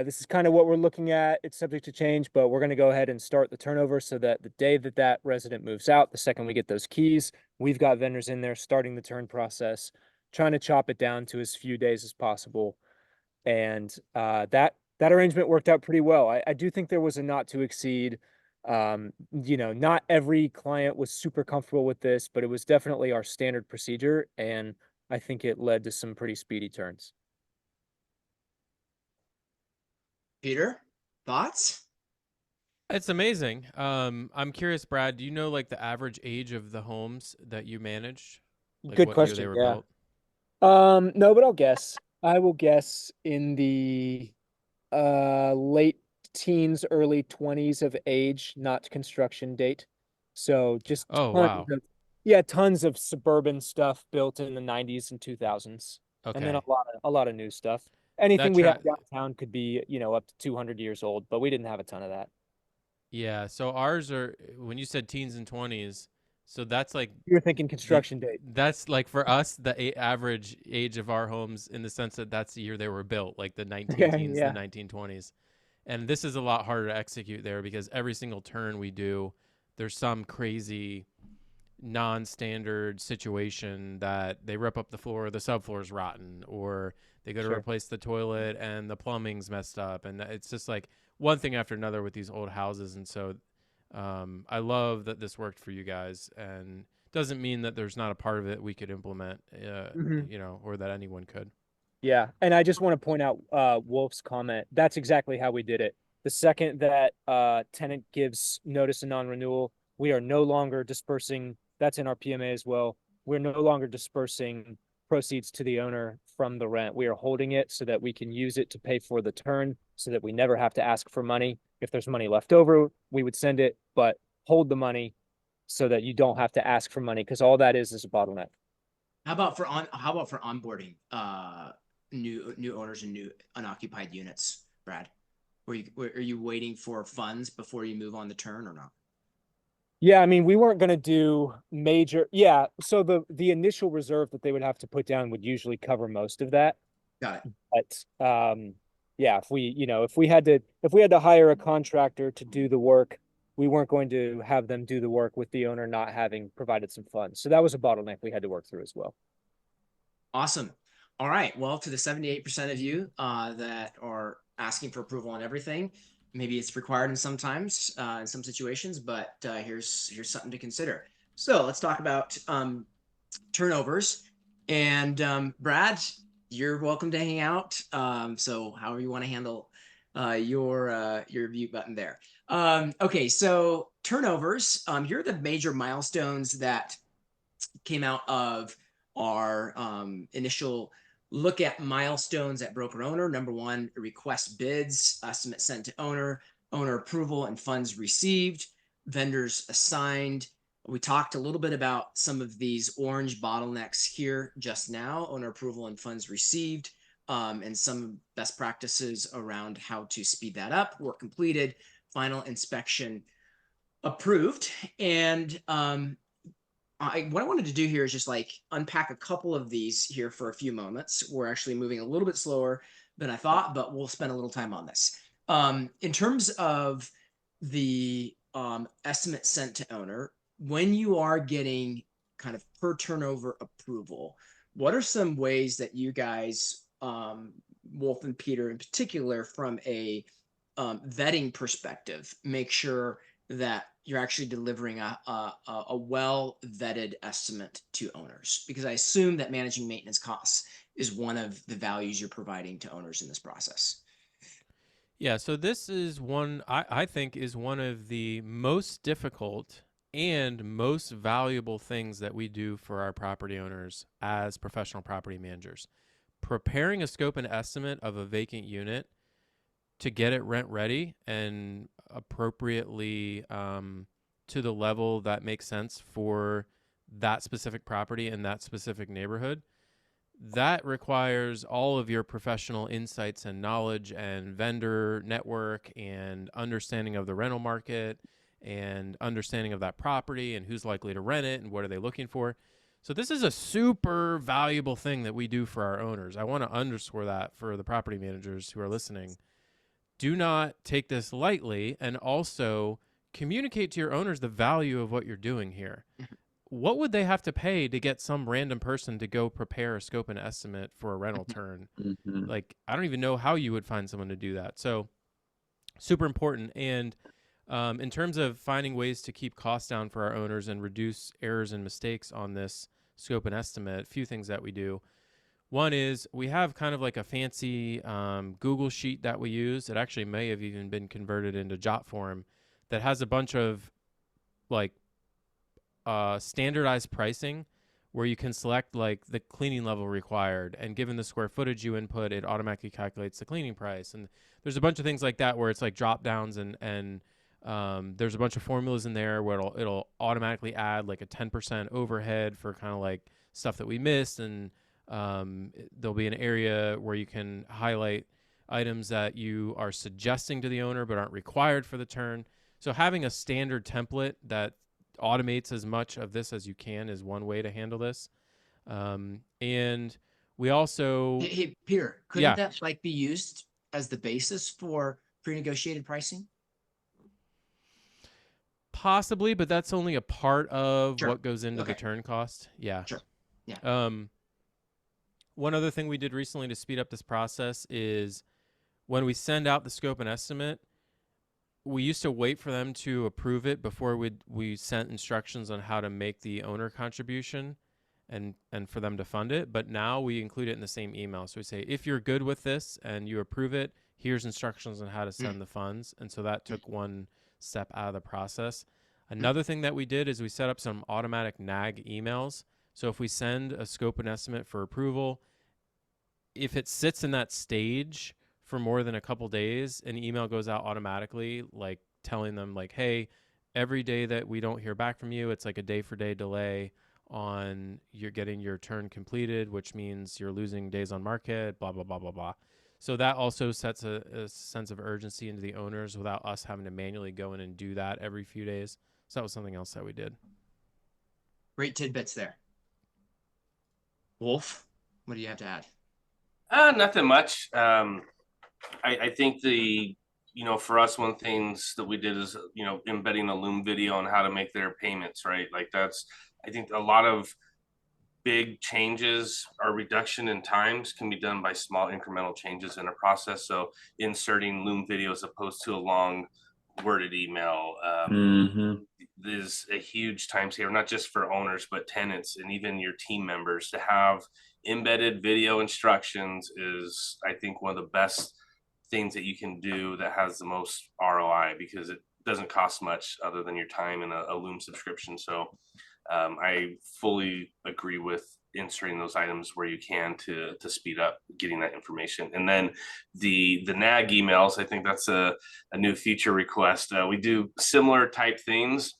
This is kind of what we're looking at. It's subject to change, but we're going to go ahead and start the turnover so that the day that that resident moves out, the second we get those keys, we've got vendors in there starting the turn process, trying to chop it down to as few days as possible. And that arrangement worked out pretty well. I do think there was a not to exceed. Not every client was super comfortable with this, but it was definitely our standard procedure. And I think it led to some pretty speedy turns. Peter, thoughts? It's amazing. I'm curious, Brad, do you know like the average age of the homes that you managed? Like Good what year they question. were Yeah. built? No, but I'll guess. I will guess in the late teens, early 20s of age, not construction date. So just Oh, tons wow. of, yeah, tons of suburban stuff built in the 90s and 2000s. And then Okay. a lot of new stuff. That Anything we have tra downtown could be, up to 200 years old, but we didn't have a ton of that. Yeah, so ours are when you said teens and 20s, so that's like You're thinking the construction date. that's like for us the average age of our homes in the sense that that's the year they were built, like the 19 Okay, teens, the yeah, 1920s. And this is a lot harder to execute there because every single turn we do, there's some crazy non-standard situation that they rip up the floor, the subfloor is rotten, or they go to sure. replace the toilet and the plumbing's messed up, and it's just like one thing after another with these old houses. And so I love that this worked for you guys, and doesn't mean that there's not a part of it we could implement, Mhm. or that anyone could. Yeah, and I just want to point out Wolf's comment. That's exactly how we did it. The second that tenant gives notice of non-renewal, we are no longer dispersing, that's in our PMA as well. We're no longer dispersing proceeds to the owner from the rent. We are holding it so that we can use it to pay for the turn so that we never have to ask for money. If there's money left over, we would send it, but hold the money so that you don't have to ask for money because all that is a bottleneck. How about for onboarding new owners and new unoccupied units, Brad? Are you waiting for funds before you move on the turn or not? Yeah, I mean, we weren't going to do major. Yeah, so the initial reserve that they would have to put down would usually cover most of that. Got it. But yeah, if we had to hire a contractor to do the work, we weren't going to have them do the work with the owner not having provided some funds. So that was a bottleneck we had to work through as well. Awesome. All right. Well, to the 78% of you that are asking for approval on everything, maybe it's required in sometimes in some situations, but here's something to consider. So let's talk about turnovers. And Brad, you're welcome to hang out. So however you want to handle your mute button there. Okay, so turnovers. Here are the major milestones that came out of our initial look at milestones at broker owner. Number one, request bids, estimate sent to owner, owner approval and funds received, vendors assigned. We talked a little bit about some of these orange bottlenecks here just now, owner approval and funds received, and some best practices around how to speed that up. Work completed, final inspection approved. And what I wanted to do here is just like unpack a couple of these here for a few moments. We're actually moving a little bit slower than I thought, but we'll spend a little time on this. In terms of the estimate sent to owner, when you are getting kind of per turnover approval, what are some ways that you guys, Wolf and Peter in particular, from a vetting perspective, make sure that you're actually delivering a well vetted estimate to owners? Because I assume that managing maintenance costs is one of the values you're providing to owners in this process. Yeah, so this is one I think is one of the most difficult and most valuable things that we do for our property owners as professional property managers. Preparing a scope and estimate of a vacant unit to get it rent ready and appropriately to the level that makes sense for that specific property in that specific neighborhood. That requires all of your professional insights and knowledge and vendor network and understanding of the rental market and understanding of that property and who's likely to rent it and what are they looking for. So this is a super valuable thing that we do for our owners. I want to underscore that for the property managers who are listening. Do not take this lightly, and also communicate to your owners the value of what you're doing here. What would they have to pay to get some random person to go prepare a scope and estimate for a rental turn? Mhm. Like, I don't even know how you would find someone to do that. So super important. And in terms of finding ways to keep costs down for our owners and reduce errors and mistakes on this scope and estimate, a few things that we do. One is we have kind of like a fancy Google sheet that we use. It actually may have even been converted into Jot form that has a bunch of like standardized pricing where you can select like the cleaning level required, and given the square footage you input, it automatically calculates the cleaning price. And there's a bunch of things like that where it's like drop downs, and there's a bunch of formulas in there where it'll automatically add like a 10% overhead for kind of like stuff that we missed, and there'll be an area where you can highlight items that you are suggesting to the owner but aren't required for the turn. So having a standard template that automates as much of this as you can is one way to handle this. And we also, Hey, Peter, couldn't Yeah. that like be used as the basis for pre-negotiated pricing? possibly, but that's only a part of Sure. what goes into the Okay. turn cost. Yeah. Sure. Yeah. One other thing we did recently to speed up this process is when we send out the scope and estimate, we used to wait for them to approve it before we sent instructions on how to make the owner contribution and for them to fund it. But now we include it in the same email. So we say, if you're good with this and you approve it, here's instructions on how to send the funds. And so that took one step out of the process. Another thing that we did is we set up some automatic nag emails. So if we send a scope and estimate for approval, if it sits in that stage for more than a couple days, an email goes out automatically, like telling them like, hey, every day that we don't hear back from you, it's like a day for day delay on you're getting your turn completed, which means you're losing days on market, blah, blah, blah, blah, blah. So that also sets a sense of urgency into the owners without us having to manually go in and do that every few days. So that was something else that we did. Great tidbits there. Wolf, what do you have to add? Nothing much. I think for us, one of the things that we did is, embedding a Loom video on how to make their payments, right? Like I think a lot of big changes or reduction in times can be done by small incremental changes in a process. So inserting Loom video as opposed to a long worded email is a huge time saver, not just for owners, but tenants and even your team members. To have embedded video instructions is, I think, one of the best things that you can do that has the most ROI, because it doesn't cost much other than your time and a Loom subscription. So I fully agree with inserting those items where you can to speed up getting that information. And then the nag emails, I think that's a new feature request. We do similar type things,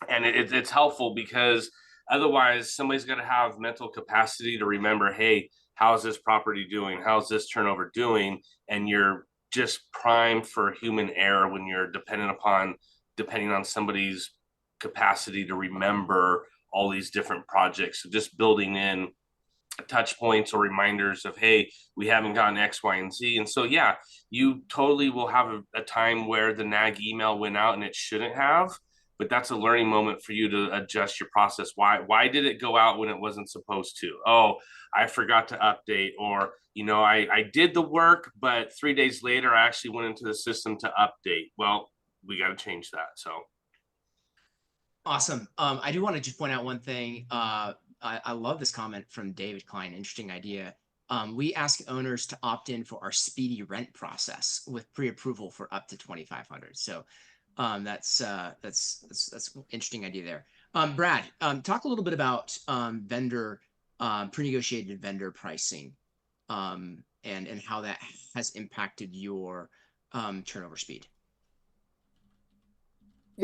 and it's helpful because otherwise somebody's got to have mental capacity to remember, hey, how's this property doing? How's this turnover doing? And you're just primed for human error when you're depending on somebody's capacity to remember all these different projects. So just building in touch points or reminders of, hey, we haven't gotten X, Y, and Z. And so, yeah, you totally will have a time where the nag email went out and it shouldn't have, but that's a learning moment for you to adjust your process. Why did it go out when it wasn't supposed to? Oh, I forgot to update, or, I did the work, but 3 days later, I actually went into the system to update. Well, we got to change that. So. Awesome. I do want to just point out one thing. I love this comment from David Klein. Interesting idea. We ask owners to opt in for our speedy rent process with pre-approval for up to 2,500. So that's interesting idea there. Brad, talk a little bit about vendor pre-negotiated vendor pricing and how that has impacted your turnover speed.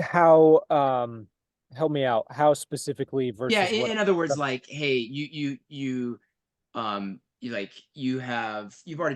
How help me out. How specifically versus Yeah, what? in other words, like, hey, you've already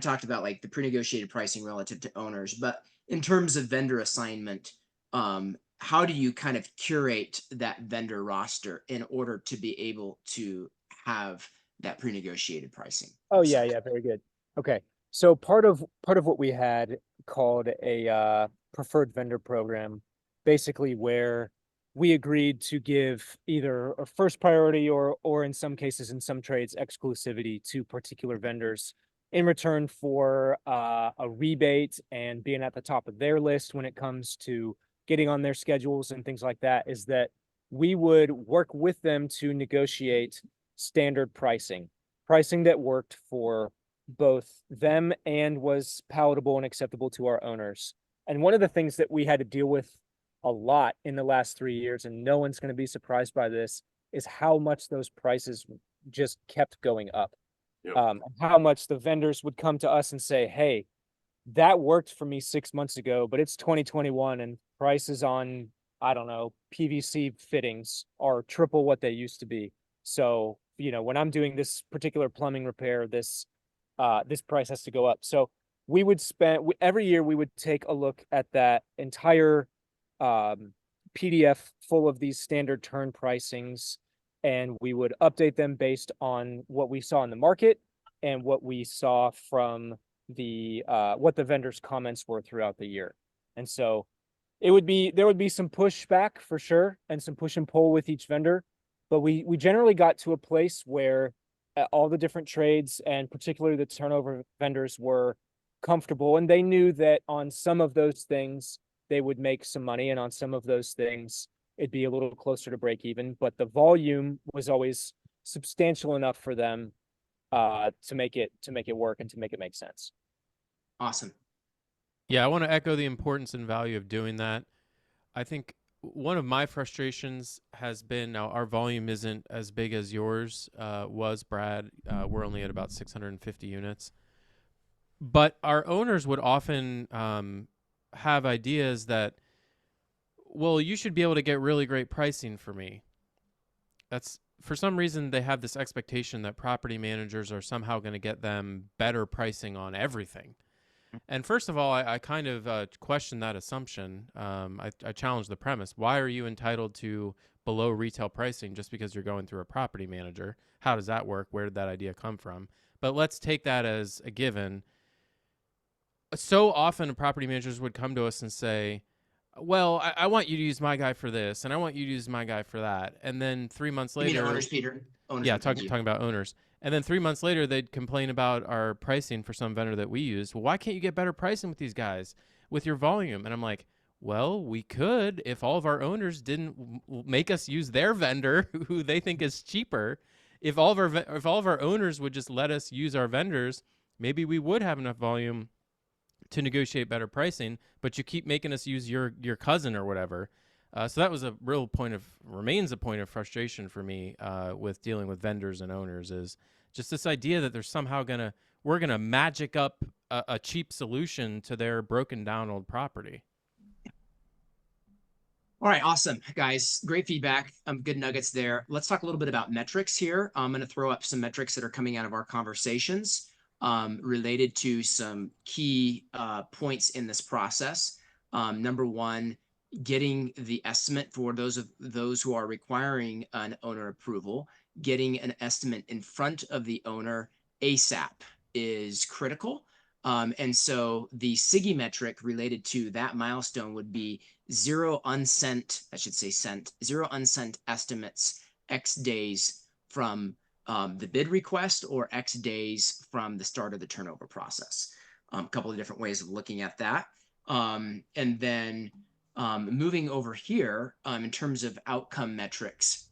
talked about like the pre-negotiated pricing relative to owners, but in terms of vendor assignment, how do you kind of curate that vendor roster in order to be able to have that pre-negotiated pricing? Oh yeah, very good. Okay. So part of what we had called a preferred vendor program, basically where we agreed to give either a first priority or in some cases, in some trades, exclusivity to particular vendors in return for a rebate and being at the top of their list when it comes to getting on their schedules and things like that, is that we would work with them to negotiate standard pricing that worked for both them and was palatable and acceptable to our owners. And one of the things that we had to deal with a lot in the last 3 years, and no one's going to be surprised by this, is how much those prices just kept going up. Yep. How much the vendors would come to us and say, hey, that worked for me 6 months ago, but it's 2021 and prices on, I don't know, PVC fittings are triple what they used to be. So, you know, when I'm doing this particular plumbing repair, this price has to go up. So we would spend, every year we would take a look at that entire PDF full of these standard turn pricings, and we would update them based on what we saw in the market and what we saw from the what the vendors' comments were throughout the year. And so there would be some pushback for sure and some push and pull with each vendor, but we generally got to a place where all the different trades and particularly the turnover vendors were comfortable, and they knew that on some of those things they would make some money, and on some of those things it'd be a little closer to break even, but the volume was always substantial enough for them to make it work and to make it make sense. Awesome. Yeah, I want to echo the importance and value of doing that. I think one of my frustrations has been, now our volume isn't as big as yours was, Brad. We're only at about 650 units. But our owners would often have ideas that, well, you should be able to get really great pricing for me. That's, for some reason, they have this expectation that property managers are somehow going to get them better pricing on everything. And first of all, I kind of question that assumption. I challenge the premise. Why are you entitled to below retail pricing just because you're going through a property manager? How does that work? Where did that idea come from? But let's take that as a given. So often property managers would come to us and say, well, I want you to use my guy for this, and I want you to use my guy for that. And then 3 months later... You mean owners, Peter? Owners, yeah, talking about owners. And then 3 months later, they'd complain about our pricing for some vendor that we use. Well, why can't you get better pricing with these guys, with your volume? And I'm like, well, we could if all of our owners didn't make us use their vendor who they think is cheaper. If all of our owners would just let us use our vendors, maybe we would have enough volume to negotiate better pricing, but you keep making us use your cousin or whatever. So that was remains a point of frustration for me with dealing with vendors and owners, is just this idea that we're gonna magic up a cheap solution to their broken down old property. All right, awesome, guys. Great feedback. Good nuggets there. Let's talk a little bit about metrics here. I'm going to throw up some metrics that are coming out of our conversations related to some key points in this process. Number one, getting the estimate for those who are requiring an owner approval. Getting an estimate in front of the owner ASAP is critical. And so the SIGI metric related to that milestone would be zero unsent estimates X days from the bid request or X days from the start of the turnover process. A couple of different ways of looking at that. And then moving over here in terms of outcome metrics,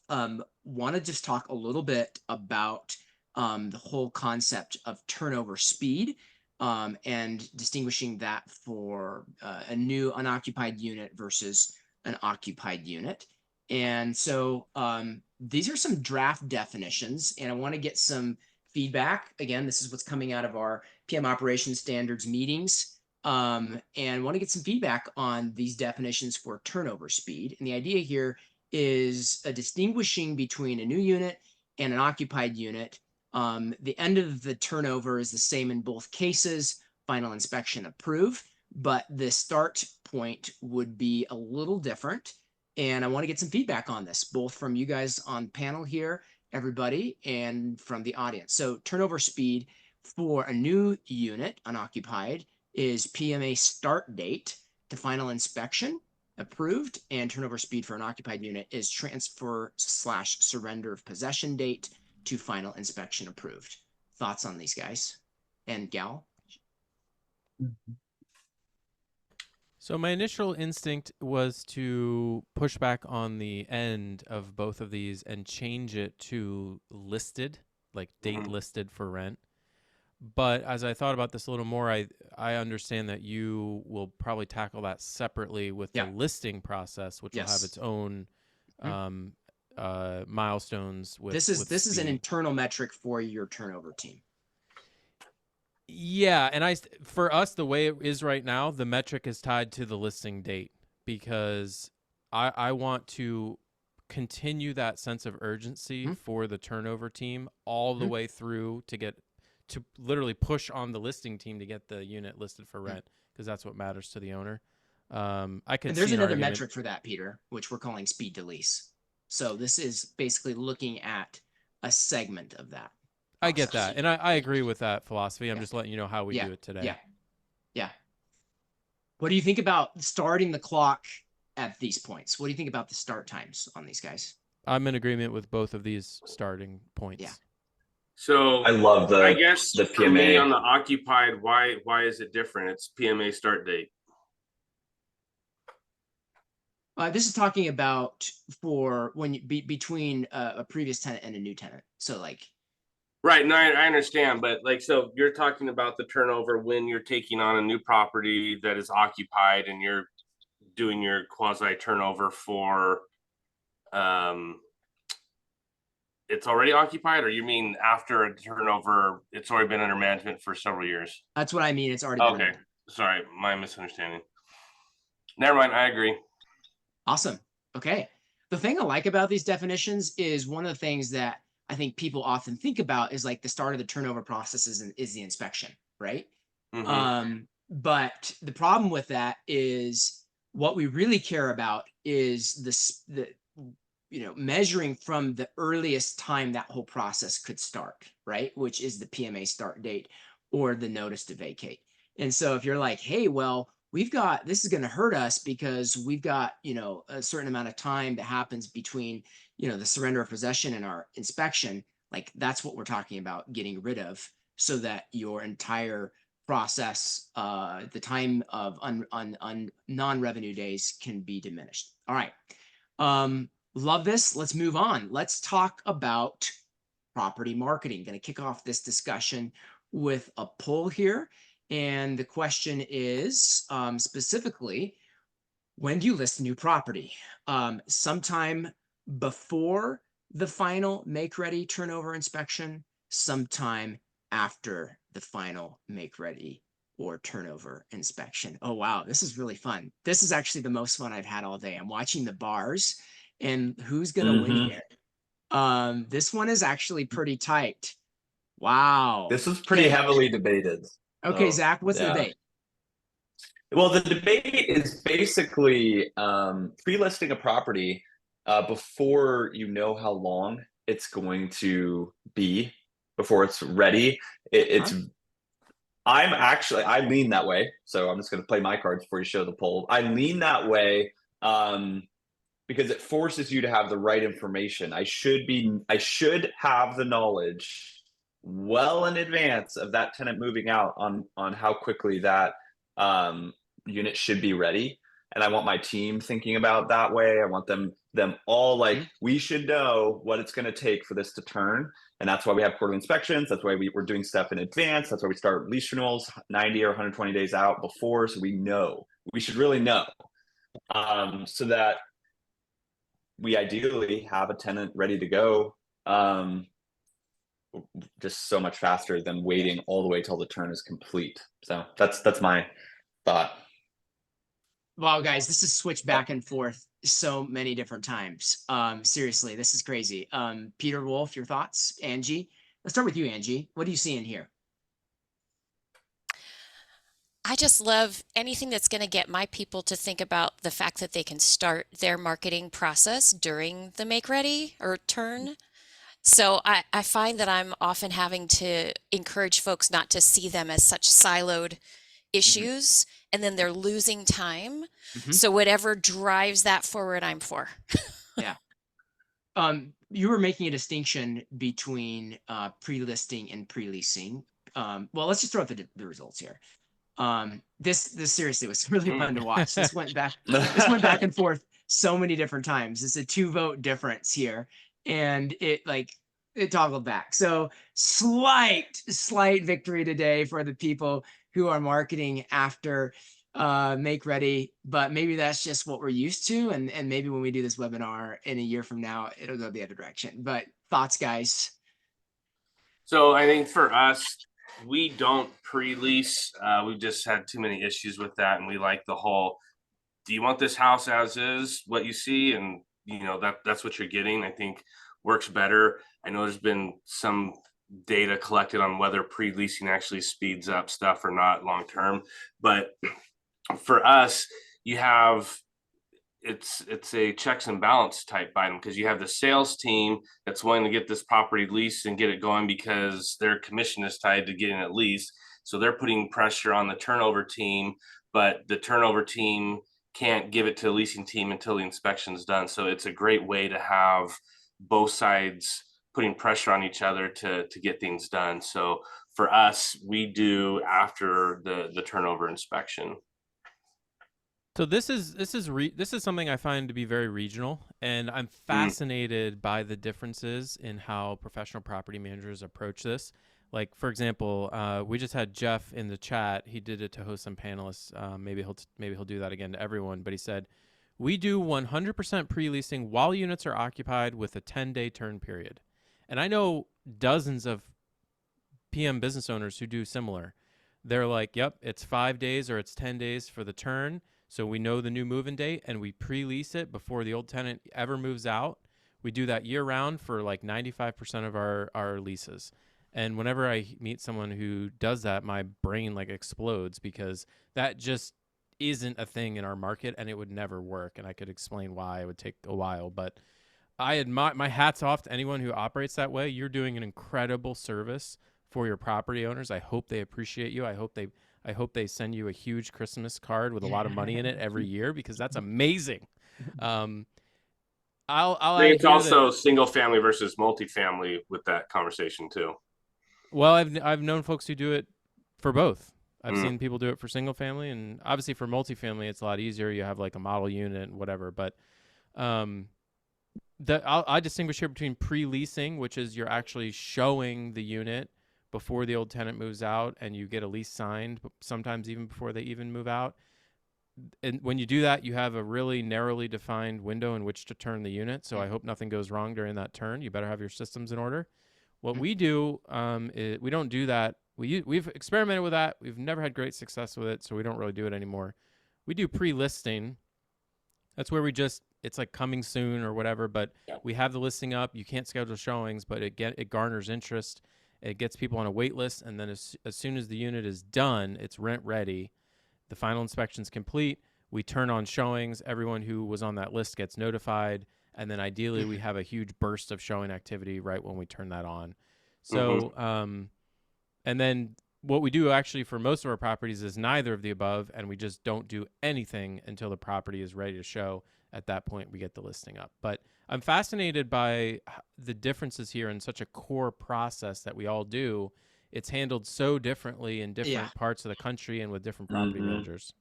want to just talk a little bit about the whole concept of turnover speed and distinguishing that for a new unoccupied unit versus an occupied unit. And so these are some draft definitions, and I want to get some feedback. Again, this is what's coming out of our PM operations standards meetings, and want to get some feedback on these definitions for turnover speed. And the idea here is distinguishing between a new unit and an occupied unit. The end of the turnover is the same in both cases, final inspection approved, but the start point would be a little different. And I want to get some feedback on this, both from you guys on panel here, everybody, and from the audience. So turnover speed for a new unit, unoccupied, is PMA start date to final inspection approved, and turnover speed for an occupied unit is transfer/surrender of possession date to final inspection approved. Thoughts on these guys and gal? So my initial instinct was to push back on the end of both of these and change it to listed, like date listed for rent. But as I thought about this a little more, I understand that you will probably tackle that separately with the listing process, which will have its own milestones. This is an internal metric for your turnover team. Yeah, and for us, the way it is right now, the metric is tied to the listing date, because I want to continue that sense of urgency for the turnover team all the way through to literally push on the listing team to get the unit listed for rent, because that's what matters to the owner. I could. And there's another metric for that, Peter, which we're calling speed to lease. So this is basically looking at a segment of that. I get that, and I agree with that philosophy. I'm just letting you know how we do it today. Yeah. What do you think about starting the clock at these points? What do you think about the start times on these guys? I'm in agreement with both of these starting points. Yeah. So I love I guess the for me PMA on the occupied, why is it different? It's PMA start date. This is talking about for when you between a previous tenant and a new tenant. So like. Right. No, I understand. But like, so you're talking about the turnover when you're taking on a new property that is occupied and you're doing your quasi turnover for, it's already occupied, or you mean after a turnover, it's already been under management for several years? That's what I mean. It's already been okay. Sorry, my misunderstanding. Never mind. I agree. Awesome. Okay. The thing I like about these definitions is one of the things that I think people often think about is like the start of the turnover process is the inspection, right? But the problem with that is what we really care about is the measuring from the earliest time that whole process could start, right? Which is the PMA start date or the notice to vacate. And so if you're like, hey, well, this is going to hurt us because we've got, a certain amount of time that happens between, the surrender of possession and our inspection, like that's what we're talking about getting rid of, so that your entire process, the time of non-revenue days can be diminished. All right. Love this. Let's move on. Let's talk about property marketing. Going to kick off this discussion with a poll here. And the question is specifically, when do you list a new property? Sometime before the final make-ready turnover inspection, sometime after the final make-ready or turnover inspection. Oh, wow. This is really fun. This is actually the most fun I've had all day. I'm watching the bars and who's going to win here. This one is actually pretty tight. Wow. This was pretty heavily debated. Okay, Zach, what's the debate? Well, the debate is basically pre-listing a property before you know how long it's going to be, before it's ready. I lean that way. So I'm just going to play my cards before you show the poll. I lean that way because it forces you to have the right information. I should have the knowledge well in advance of that tenant moving out on how quickly that unit should be ready. And I want my team thinking about that way. I want them all like, we should know what it's going to take for this to turn. And that's why we have quarterly inspections. That's why we're doing stuff in advance. That's why we start lease renewals 90 or 120 days out before. So we should really know, so that we ideally have a tenant ready to go, just so much faster than waiting all the way till the turn is complete. So that's my thought. Wow, guys, this is switched back and forth so many different times. Seriously, this is crazy. Peter, Wolf, your thoughts? Angee, let's start with you, Angee. What are you seeing here? I just love anything that's going to get my people to think about the fact that they can start their marketing process during the make ready or turn. So I find that I'm often having to encourage folks not to see them as such siloed issues, and then they're losing time. So whatever drives that forward, I'm for. Yeah. You were making a distinction between pre-listing and pre-leasing. Well, let's just throw out the results here. This seriously was really fun to watch. This went back and forth so many different times. It's a 2-vote difference here. And it it toggled back. So slight victory today for the people who are marketing after make ready, but maybe that's just what we're used to. And maybe when we do this webinar in a year from now, it'll go the other direction. But thoughts, guys? So I think for us, we don't pre-lease. We've just had too many issues with that. And we like the whole, do you want this house as is what you see? And that's what you're getting. I think works better. I know there's been some data collected on whether pre-leasing actually speeds up stuff or not long term. But for us, you have it's a checks and balance type item, because you have the sales team that's wanting to get this property leased and get it going because their commission is tied to getting it leased. So they're putting pressure on the turnover team, but the turnover team can't give it to the leasing team until the inspection's done. So it's a great way to have both sides putting pressure on each other to get things done. So for us, we do after the turnover inspection. So this is something I find to be very regional, and I'm fascinated by the differences in how professional property managers approach this. Like, for example, we just had Jeff in the chat. He did it to host some panelists. Maybe he'll do that again to everyone. But he said, we do 100% pre-leasing while units are occupied with a 10-day turn period. And I know dozens of PM business owners who do similar. They're like, yep, it's 5 days or it's 10 days for the turn. So we know the new move-in date and we pre-lease it before the old tenant ever moves out. We do that year round for like 95% of our leases. And whenever I meet someone who does that, my brain like explodes, because that just isn't a thing in our market and it would never work. And I could explain why. It would take a while, but I admire, my hat's off to anyone who operates that way. You're doing an incredible service for your property owners. I hope they appreciate you. I hope they send you a huge Christmas card with a lot of money in it every year, because that's amazing. I'll I think it's also single family versus multifamily with that conversation too. Well, I've known folks who do it for both. I've seen people do it for single family, and obviously for multifamily, it's a lot easier. You have like a model unit and whatever. But I distinguish here between pre-leasing, which is you're actually showing the unit before the old tenant moves out, and you get a lease signed, sometimes even before they even move out. And when you do that, you have a really narrowly defined window in which to turn the unit. So I hope nothing goes wrong during that turn. You better have your systems in order. What we do, we don't do that. We've experimented with that. We've never had great success with it, so we don't really do it anymore. We do pre-listing. That's where it's like coming soon or whatever, but we have the listing up. You can't schedule showings, but it garners interest. It gets people on a wait list, and then as soon as the unit is done, it's rent ready. The final inspection's complete. We turn on showings. Everyone who was on that list gets notified, and then ideally we have a huge burst of showing activity right when we turn that on. So, and then what we do actually for most of our properties is neither of the above, and we just don't do anything until the property is ready to show. At that point, we get the listing up. But I'm fascinated by the differences here in such a core process that we all do. It's handled so differently in different parts of the country and with different property managers.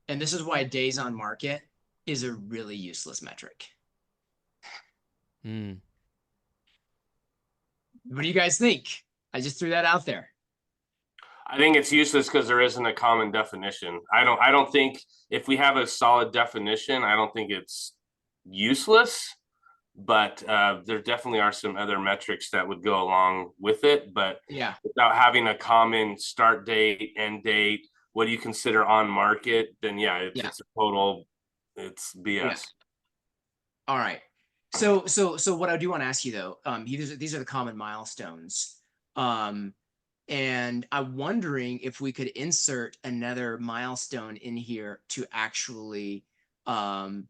And this is why days on market is a really useless metric. What do you guys think? I just threw that out there. I think it's useless because there isn't a common definition. I don't think if we have a solid definition, I don't think it's useless, but there definitely are some other metrics that would go along with it. But without having a common start date, end date, what do you consider on market, then it's a total, it's BS. Yeah. All right. So what I do want to ask you though, these are the common milestones. And I'm wondering if we could insert another milestone in here to actually to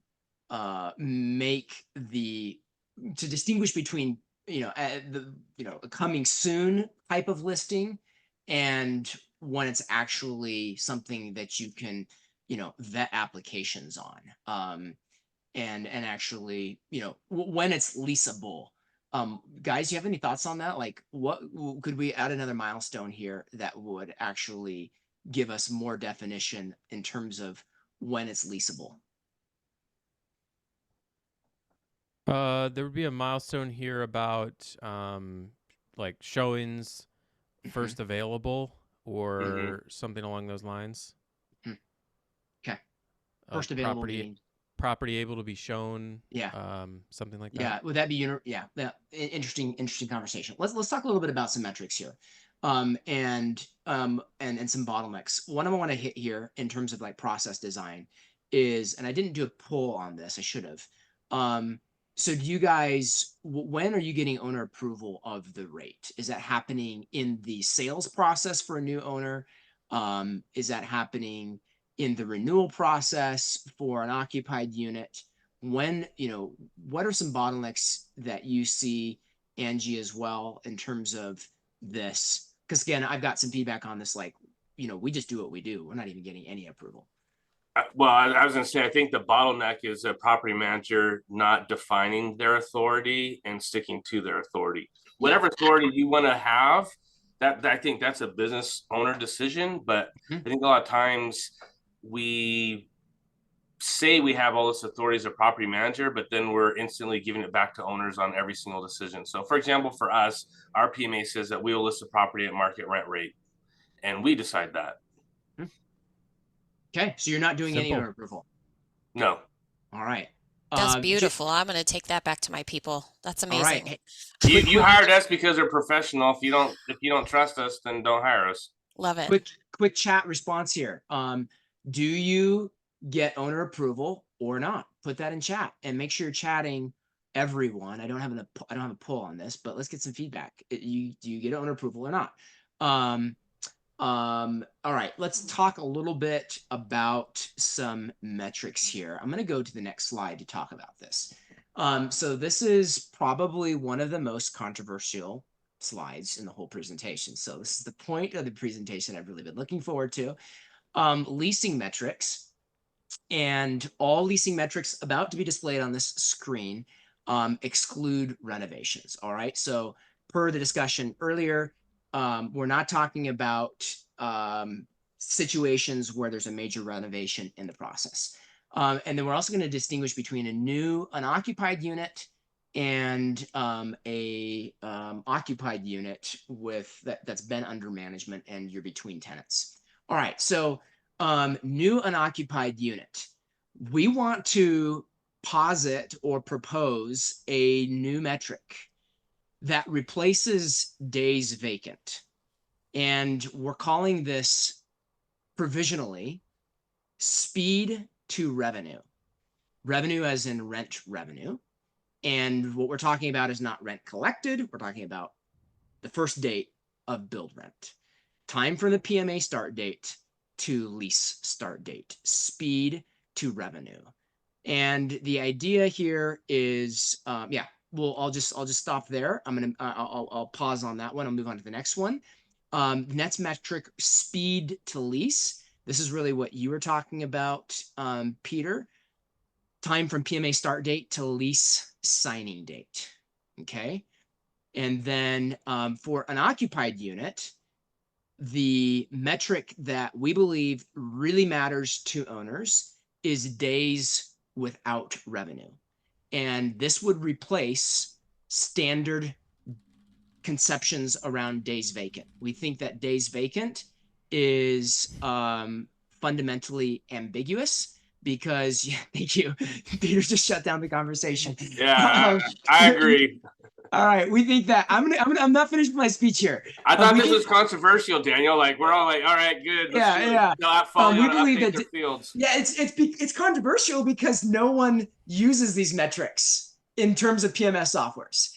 distinguish between a coming soon type of listing and when it's actually something that you can vet applications on, and actually when it's leasable. Guys, you have any thoughts on that? Like, what could we add another milestone here that would actually give us more definition in terms of when it's leasable? There would be a milestone here about like showings first available or something along those lines. Okay. Of First available meaning. property able to be shown. Yeah. Something like that. Yeah. Would that be yeah. Interesting conversation. Let's talk a little bit about some metrics here. And some bottlenecks. One I want to hit here in terms of like process design is, and I didn't do a poll on this, I should have. So do you guys, when are you getting owner approval of the rate? Is that happening in the sales process for a new owner? Is that happening in the renewal process for an occupied unit? When, what are some bottlenecks that you see, Angee, as well, in terms of this? Because again, I've got some feedback on this, like, we just do what we do. We're not even getting any approval. Well, I was going to say, I think the bottleneck is a property manager not defining their authority and sticking to their authority. Whatever authority you want to have, that I think that's a business owner decision. But I think a lot of times we say we have all this authority as a property manager, but then we're instantly giving it back to owners on every single decision. So, for example, for us, our PMA says that we will list a property at market rent rate, and we decide that. Okay, so you're not doing any Simple. owner approval. No. All right. That's beautiful. I'm going to take that back to my people. That's amazing. All right. You hired us because we're professional. If you don't trust us, then don't hire us. Love it. Quick chat response here. Do you get owner approval or not? Put that in chat and make sure you're chatting everyone. I don't have a poll on this, but let's get some feedback. Do you get owner approval or not? All right, let's talk a little bit about some metrics here. I'm going to go to the next slide to talk about this. So this is probably one of the most controversial slides in the whole presentation. So this is the point of the presentation I've really been looking forward to. Leasing metrics, and all leasing metrics about to be displayed on this screen exclude renovations. All right, so per the discussion earlier, we're not talking about situations where there's a major renovation in the process. And then we're also going to distinguish between a new unoccupied unit and a occupied unit with that's been under management and you're between tenants. All right, so new unoccupied unit. We want to posit or propose a new metric that replaces days vacant. And we're calling this provisionally speed to revenue. Revenue as in rent revenue. And what we're talking about is not rent collected. We're talking about the first date of build rent. Time from the PMA start date to lease start date. Speed to revenue. And the idea here is, I'll just stop there. I'll pause on that one. I'll move on to the next one. Next metric, speed to lease. This is really what you were talking about, Peter. Time from PMA start date to lease signing date. Okay. And then for an occupied unit, the metric that we believe really matters to owners is days without revenue. And this would replace standard conceptions around days vacant. We think that days vacant is fundamentally ambiguous because, thank you, Peter's just shut down the conversation. Yeah, I agree. All right, we think that I'm not finished with my speech here. I thought this was controversial, Daniel. Like we're all like, all right, good. Yeah. We believe that fields. Yeah, it's controversial because no one uses these metrics in terms of PMS softwares.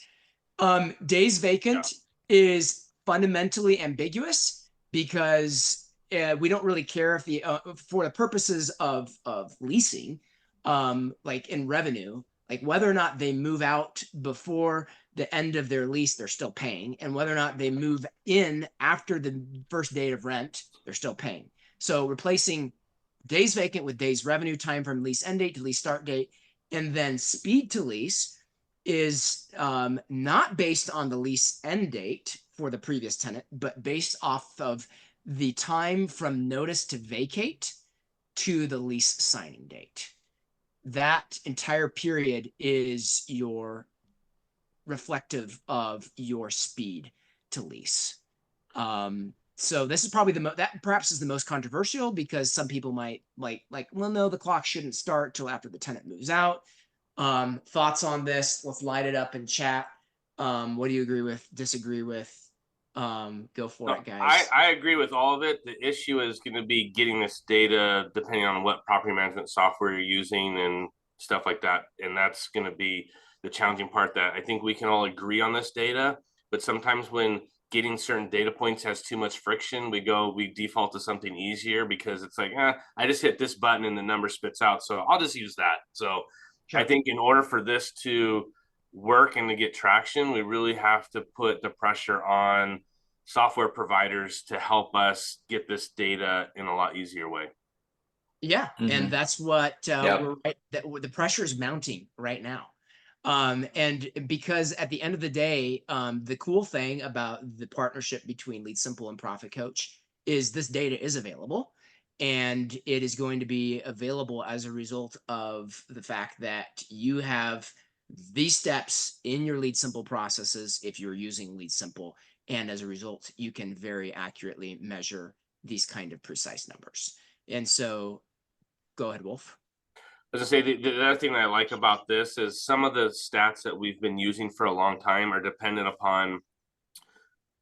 Days vacant is fundamentally ambiguous because we don't really care if for the purposes of leasing, like in revenue, like whether or not they move out before the end of their lease, they're still paying, and whether or not they move in after the first date of rent, they're still paying. So replacing days vacant with days revenue, time from lease end date to lease start date, and then speed to lease is not based on the lease end date for the previous tenant, but based off of the time from notice to vacate to the lease signing date. that entire period is your reflective of your speed to lease. So this is probably that perhaps is the most controversial, because some people might like, well, no, the clock shouldn't start till after the tenant moves out. Thoughts on this? Let's light it up in chat. What do you agree with, disagree with? Go for it, guys. I agree with all of it. The issue is going to be getting this data depending on what property management software you're using and stuff like that. And that's going to be the challenging part. That I think we can all agree on this data, but sometimes when getting certain data points has too much friction, we default to something easier because it's like, I just hit this button and the number spits out, so I'll just use that. So sure. I think in order for this to work and to get traction, we really have to put the pressure on software providers to help us get this data in a lot easier way. Yeah, and that's what we're right. The pressure is mounting right now. And because at the end of the day, the cool thing about the partnership between LeadSimple and ProfitCoach is this data is available, and it is going to be available as a result of the fact that you have these steps in your LeadSimple processes if you're using LeadSimple, and as a result, you can very accurately measure these kind of precise numbers. And so, go ahead, Wolf. As I say, the other thing that I like about this is some of the stats that we've been using for a long time are dependent upon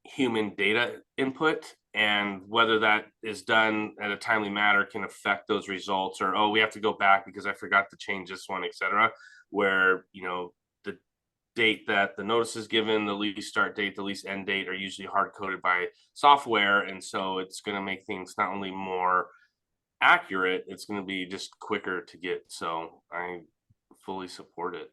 human data input, and whether that is done at a timely manner can affect those results, or, oh, we have to go back because I forgot to change this one, etc. Where, the date that the notice is given, the lease start date, the lease end date are usually hard coded by software. And so it's going to make things not only more accurate, it's going to be just quicker to get. So I fully support it.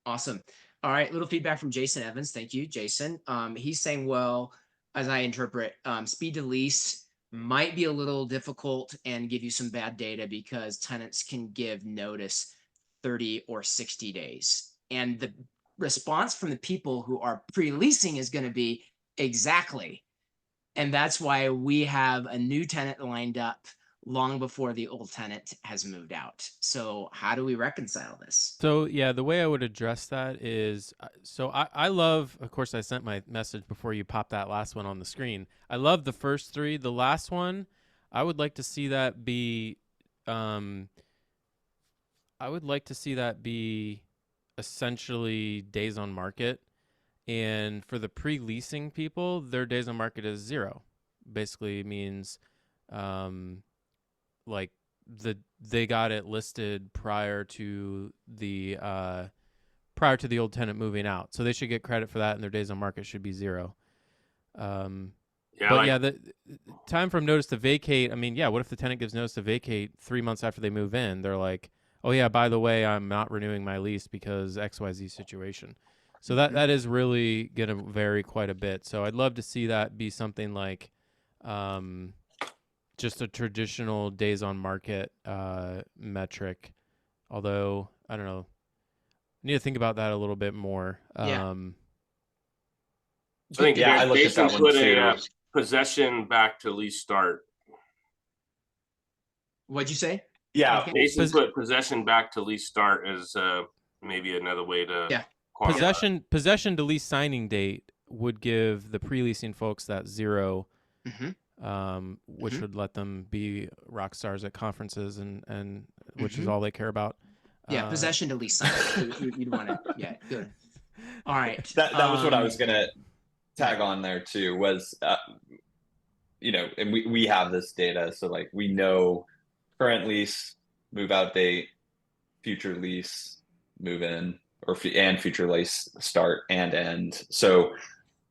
Awesome. All right, little feedback from Jason Evans. Thank you, Jason. He's saying, well, as I interpret, speed to lease might be a little difficult and give you some bad data because tenants can give notice 30 or 60 days. And the response from the people who are pre-leasing is going to be exactly. And that's why we have a new tenant lined up long before the old tenant has moved out. So how do we reconcile this? So yeah, the way I would address that is, so I love, of course I sent my message before you popped that last one on the screen. I love the first three. The last one, I would like to see that be, essentially days on market. And for the pre-leasing people, their days on market is 0. Basically means, like they got it listed prior to the old tenant moving out, so they should get credit for that, and their days on market should be 0. The time from notice to vacate. I mean, what if the tenant gives notice to vacate 3 months after they move in? They're like, oh yeah, by the way, I'm not renewing my lease because XYZ situation. So that is really going to vary quite a bit. So I'd love to see that be something like, just a traditional days on market metric. Although, I don't know, I need to think about that a little bit more. I think I looked at that one put too. a possession back to lease start. What'd you say? Yeah, Jason put possession back to lease start as maybe another way to possession to lease signing date would give the pre-leasing folks that 0. Which would let them be rock stars at conferences and which is all they care about. Possession to lease sign. You'd want to, good. All right. That was what I was gonna tag on there too. Was and we have this data, so like we know current lease, move out date, future lease, move in, and future lease start and end. So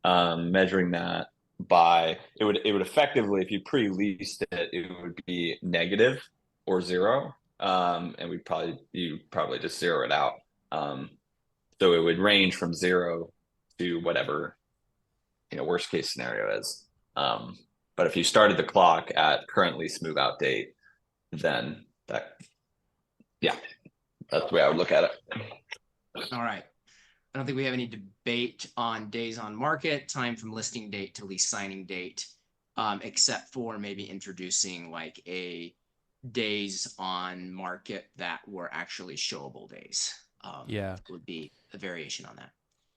measuring that by it would effectively, if you pre-leased it would be negative or 0, and you probably just zero it out. So it would range from 0 to whatever worst case scenario is. But if you started the clock at current lease move out date, then that's the way I would look at it. All right. I don't think we have any debate on days on market, time from listing date to lease signing date, except for maybe introducing like a days on market that were actually showable days. Yeah. Would be a variation on that.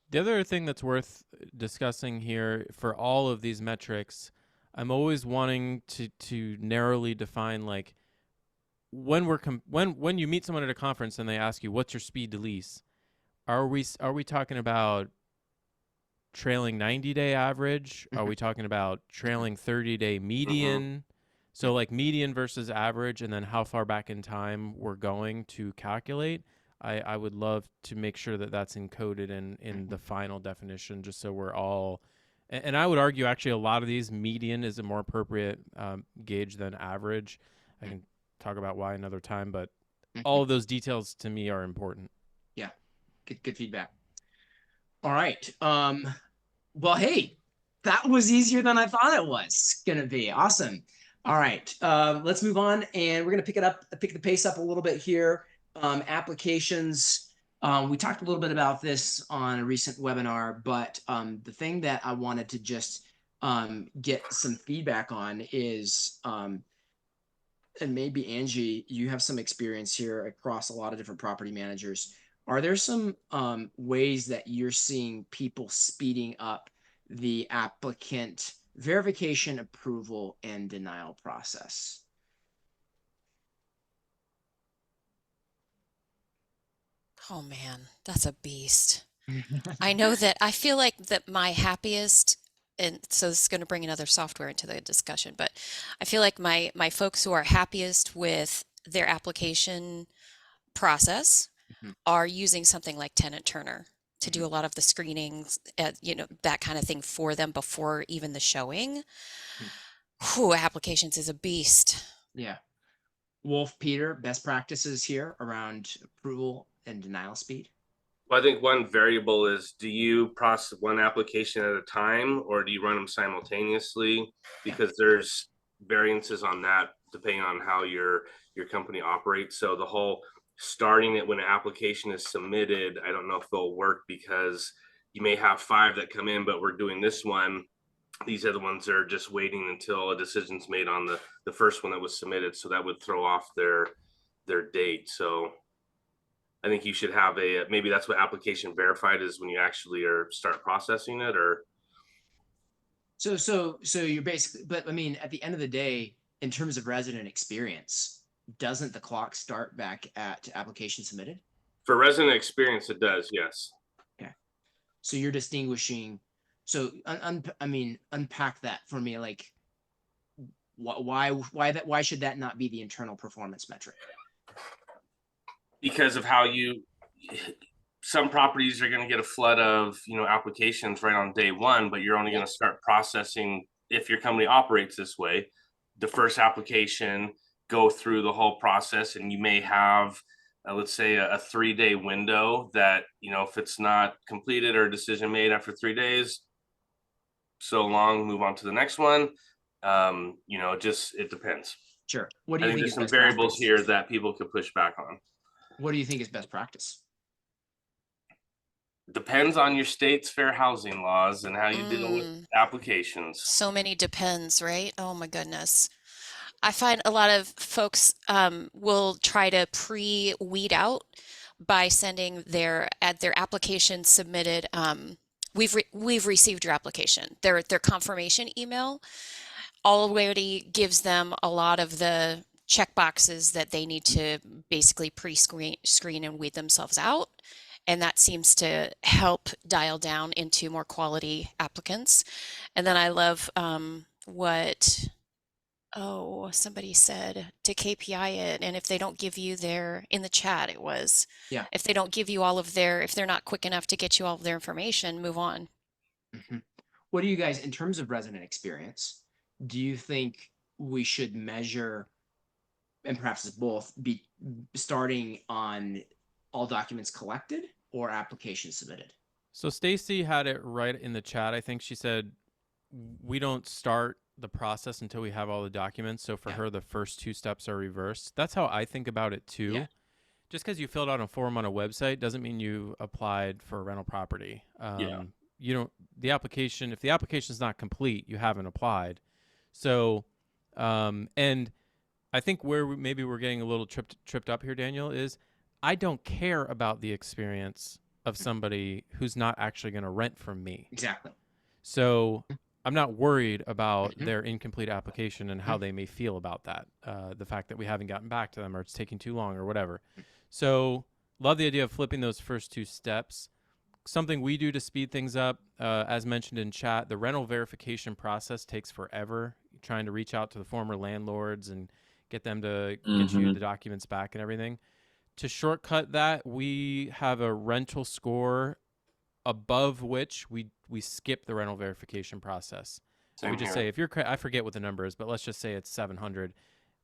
The other thing that's worth discussing here for all of these metrics, I'm always wanting to narrowly define, like, when when you meet someone at a conference and they ask you what's your speed to lease, are we talking about trailing 90-day average? Are we talking about trailing 30-day median? So like median versus average, and then how far back in time we're going to calculate. I would love to make sure that that's encoded in the final definition, just so we're all, and I would argue actually a lot of these median is a more appropriate gauge than average. I can talk about why another time, but all of those details to me are important. Yeah, good feedback. All right. Well, hey, that was easier than I thought it was gonna be. Awesome. All right, let's move on, and we're gonna pick the pace up a little bit here. Applications. We talked a little bit about this on a recent webinar, but the thing that I wanted to just get some feedback on is, and maybe Angee, you have some experience here across a lot of different property managers. Are there some ways that you're seeing people speeding up the applicant verification, approval, and denial process? Oh man, that's a beast. I know that I feel like that my happiest, and so this is going to bring another software into the discussion, but I feel like my folks who are happiest with their application process are using something like Tenant Turner to do a lot of the screenings, that kind of thing for them before even the showing. Whew, applications is a beast. Yeah. Wolf, Peter, best practices here around approval and denial speed? Well, I think one variable is, do you process one application at a time, or do you run them simultaneously? Because there's variances on that depending on how your company operates. So the whole starting it when an application is submitted, I don't know if it'll work, because you may have 5 that come in, but we're doing this one. These other ones are just waiting until a decision's made on the first one that was submitted. So that would throw off their date. So I think you should have maybe that's what application verified is, when you actually start processing it. Or so you're basically, but I mean, at the end of the day, in terms of resident experience, doesn't the clock start back at application submitted? For resident experience, it does, yes. Okay. So you're distinguishing. So unpack that for me. Like, why should that not be the internal performance metric? Because of how some properties are going to get a flood of applications right on day one, but you're only going to start processing, if your company operates this way, the first application, go through the whole process, and you may have let's say a 3-day window that if it's not completed or a decision made after 3 days, so long, move on to the next one. Just it depends. Sure. What do I you think think there's some variables here that people could push back on. What do you think is best practice? Depends on your state's fair housing laws and how you deal with applications. So many depends, right? Oh my goodness. I find a lot of folks will try to pre-weed out by sending their application submitted. We've received your application. Their confirmation email already gives them a lot of the check boxes that they need to basically screen and weed themselves out. And that seems to help dial down into more quality applicants. And then I love somebody said to KPI it. And if they don't give you in the chat, it was, if they don't give you if they're not quick enough to get you all of their information, move on. What do you guys, in terms of resident experience, do you think we should measure, and perhaps it's both, be starting on all documents collected or applications submitted? So Stacy had it right in the chat. I think she said we don't start the process until we have all the documents. So for her, the first 2 steps are reversed. That's how I think about it too. Yeah. Just because you filled out a form on a website doesn't mean you applied for a rental property. You don't, if the application is not complete, you haven't applied. So, and I think where maybe we're getting a little tripped up here, Daniel, is I don't care about the experience of somebody who's not actually going to rent from me. Exactly. So I'm not worried about Mhm. their incomplete application and how they may feel about that. The fact that we haven't gotten back to them or it's taking too long or whatever. So love the idea of flipping those first two steps. Something we do to speed things up, as mentioned in chat, the rental verification process takes forever. Trying to reach out to the former landlords and get them to get you the documents back and everything. To shortcut that, we have a rental score above which we skip the rental verification process. Same We just here. say if your I forget what the number is, but let's just say it's 700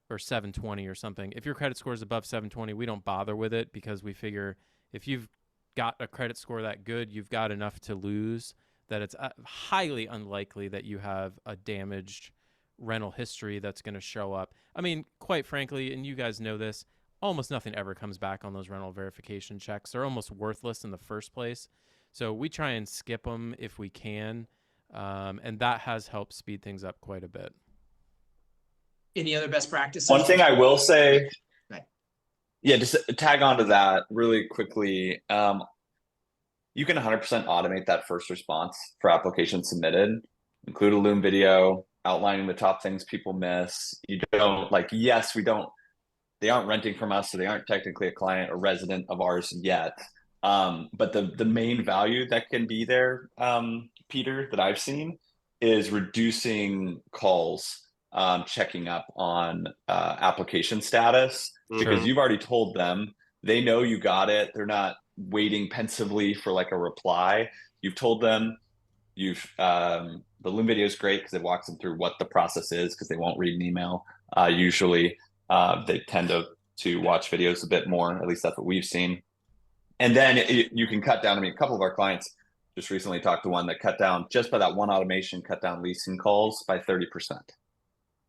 or 720 or something. If your credit score is above 720, we don't bother with it because we figure if you've got a credit score that good, you've got enough to lose that it's highly unlikely that you have a damaged rental history that's going to show up. I mean, quite frankly, and you guys know this, almost nothing ever comes back on those rental verification checks. They're almost worthless in the first place. So we try and skip them if we can. And that has helped speed things up quite a bit. Any other best practices? One thing I will say, Right. yeah, just tag on to that really quickly. You can 100% automate that first response for applications submitted. Include a Loom video outlining the top things people miss. You don't yes, they aren't renting from us, so they aren't technically a client or resident of ours yet. But the main value that can be there, Peter, that I've seen is reducing calls, checking up on application status, because you've already told them, they know you got it. They're not waiting pensively for like a reply. You've told them, the Loom video is great because it walks them through what the process is, because they won't read an email. Usually they tend to watch videos a bit more, at least that's what we've seen. And then you can cut down. I mean, a couple of our clients just recently talked to one that cut down, just by that one automation, cut down leasing calls by 30%.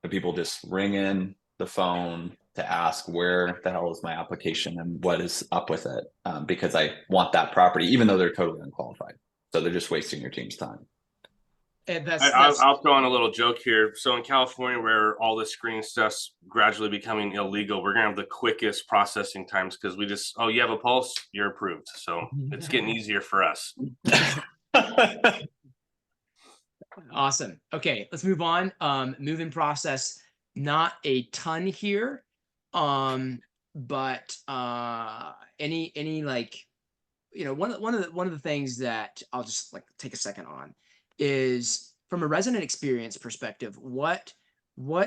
The people just ring in the phone to ask where the hell is my application and what is up with it, because I want that property, even though they're totally unqualified. So they're just wasting your team's time. And I'll throw in a little joke here. So in California, where all this screening stuff's gradually becoming illegal, we're gonna have the quickest processing times because we just, oh, you have a pulse, you're approved. So it's getting easier for us. Awesome. Okay, let's move on. Move-in process, not a ton here. But any like, one of the things that I'll just like take a second on is from a resident experience perspective, what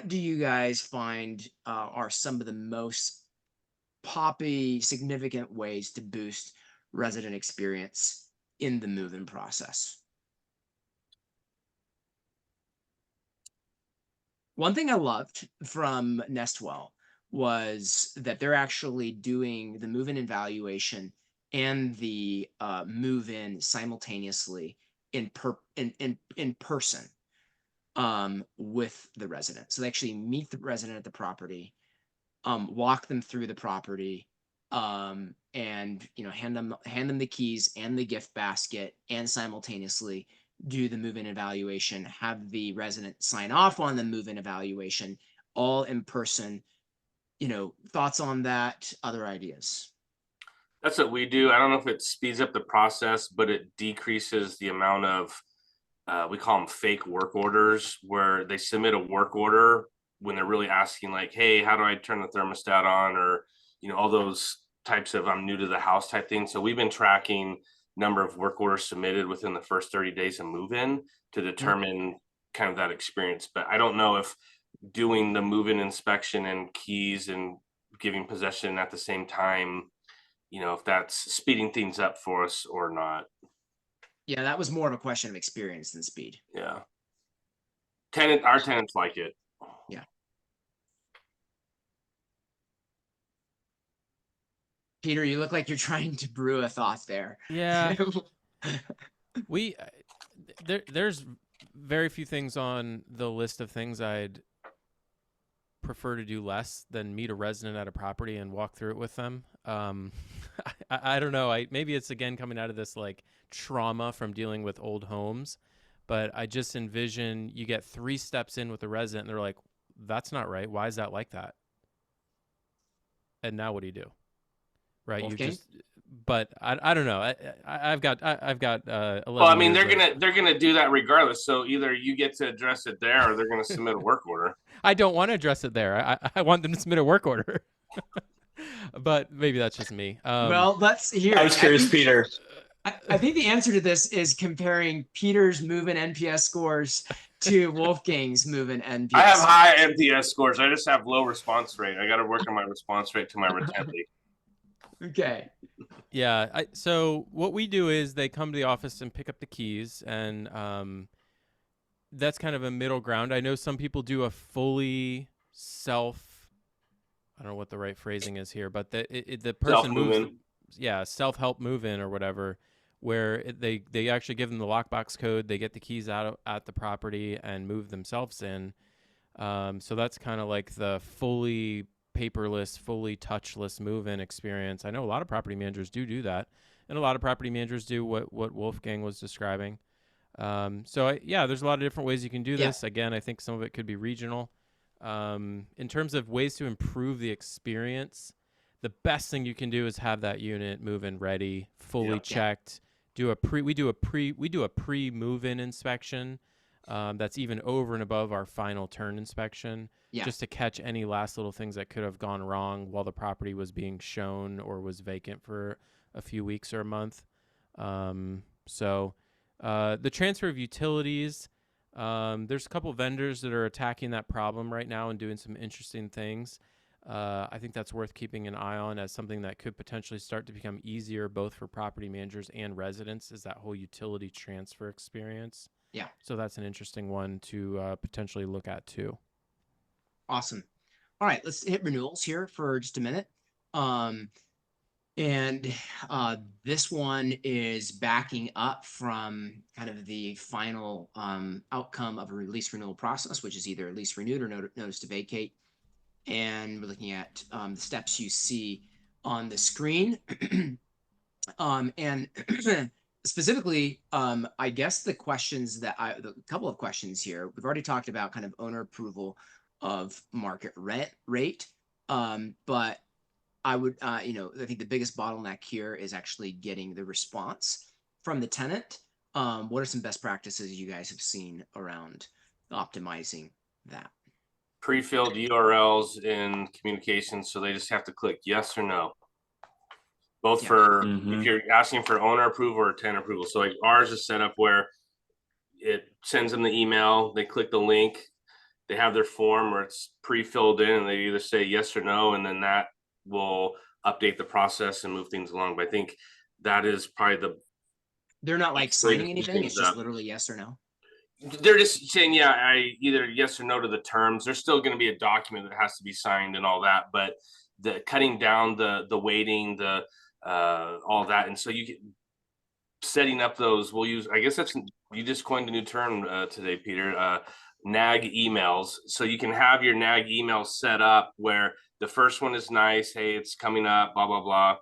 do you guys find are some of the most poppy, significant ways to boost resident experience in the move-in process? One thing I loved from Nestwell was that they're actually doing the move-in evaluation and the move-in simultaneously in person with the resident. So they actually meet the resident at the property, walk them through the property, and hand them the keys and the gift basket, and simultaneously do the move-in evaluation, have the resident sign off on the move-in evaluation, all in person. Thoughts on that, other ideas? That's what we do. I don't know if it speeds up the process, but it decreases the amount of, we call them fake work orders, where they submit a work order when they're really asking like, hey, how do I turn the thermostat on? Or, all those types of I'm new to the house type thing. So we've been tracking number of work orders submitted within the first 30 days of move-in to determine kind of that experience. But I don't know if doing the move-in inspection and keys and giving possession at the same time, if that's speeding things up for us or not. Yeah, that was more of a question of experience than speed. Yeah. Our tenants like it. Yeah. Peter, you look like you're trying to brew a thought there. Yeah. There's very few things on the list of things I'd prefer to do less than meet a resident at a property and walk through it with them. I don't know. Maybe it's again coming out of this like trauma from dealing with old homes, but I just envision you get 3 steps in with the resident and they're like, that's not right. Why is that like that? And now what do you do? Right. You Wolfgang? just, but I don't know. I've got 11 Well, I mean, years they're gonna do that regardless. So either you get to address it there, or they're gonna submit a work order. I don't want to address it there. I want them to submit a work order. But maybe that's just me. Well, let's hear. I was curious, Peter. I think the answer to this is comparing Peter's move-in NPS scores to Wolfgang's move-in NPS. I have high NPS scores. I just have low response rate. I got to work on my response rate to my retention. Okay. Yeah. So what we do is they come to the office and pick up the keys, and that's kind of a middle ground. I know some people do a fully I don't know what the right phrasing is here, but the person moves, self-help move-in or whatever, where they actually give them the lockbox code, they get the keys out at the property and move themselves in. So that's kind of like the fully paperless, fully touchless move-in experience. I know a lot of property managers do that, and a lot of property managers do what Wolfgang was describing. There's a lot of different ways you can do this. Again, I think some of it could be regional. In terms of ways to improve the experience, the best thing you can do is have that unit move-in ready, fully checked. We do a pre-move-in inspection. That's even over and above our final turn inspection, just to catch any last little things that could have gone wrong while the property was being shown or was vacant for a few weeks or a month. The transfer of utilities, there's a couple vendors that are attacking that problem right now and doing some interesting things. I think that's worth keeping an eye on as something that could potentially start to become easier both for property managers and residents, is that whole utility transfer experience. Yeah. So that's an interesting one to potentially look at too. Awesome. All right, let's hit renewals here for just a minute. This one is backing up from kind of the final outcome of a lease renewal process, which is either lease renewed or notice to vacate. And we're looking at the steps you see on the screen. Specifically, I guess the questions the couple of questions here, we've already talked about kind of owner approval of market rate. But I would, I think the biggest bottleneck here is actually getting the response from the tenant. What are some best practices you guys have seen around optimizing that? Pre-filled URLs in communication, so they just have to click yes or no. Both for if you're asking for owner approval or tenant approval. So like ours is set up where it sends them the email, they click the link, they have their form where it's pre-filled in, and they either say yes or no, and then that will update the process and move things along. But I think that is probably they're not like signing anything, it's just literally yes or no. They're just saying, I either yes or no to the terms. There's still going to be a document that has to be signed and all that, but the cutting down the waiting, all that. And so you get setting up those, we'll use, I guess you just coined a new term today, Peter, nag emails. So you can have your nag emails set up where the first one is nice. Hey, it's coming up, blah, blah, blah.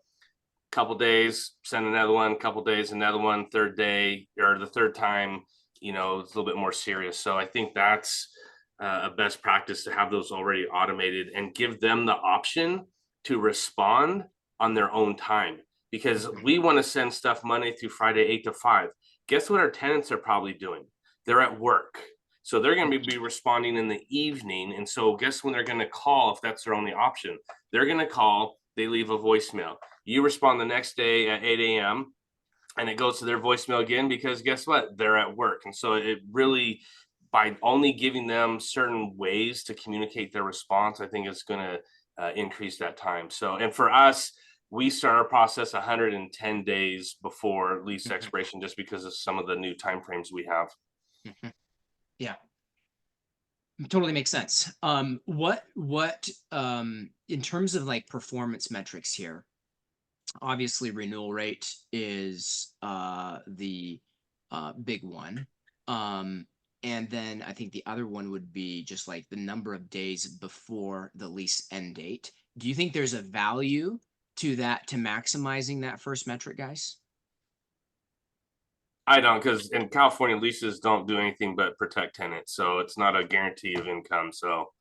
Couple days, send another one, couple days, another one, third day, or the third time, it's a little bit more serious. So I think that's a best practice to have those already automated and give them the option to respond on their own time, because we want to send stuff Monday through Friday, 8 to 5. Guess what our tenants are probably doing? They're at work. So they're going to be responding in the evening. And so guess when they're going to call, if that's their only option, they're going to call, they leave a voicemail. You respond the next day at 8 a.m. and it goes to their voicemail again, because guess what? They're at work. And so it really, by only giving them certain ways to communicate their response, I think it's going to increase that time. So, and for us, we start our process 110 days before lease expiration, just because of some of the new timeframes we have. Yeah, totally makes sense. What in terms of like performance metrics here, obviously renewal rate is the big one. And then I think the other one would be just like the number of days before the lease end date. Do you think there's a value to that, to maximizing that first metric, guys? I don't, because in California, leases don't do anything but protect tenants. So it's not a guarantee of income. So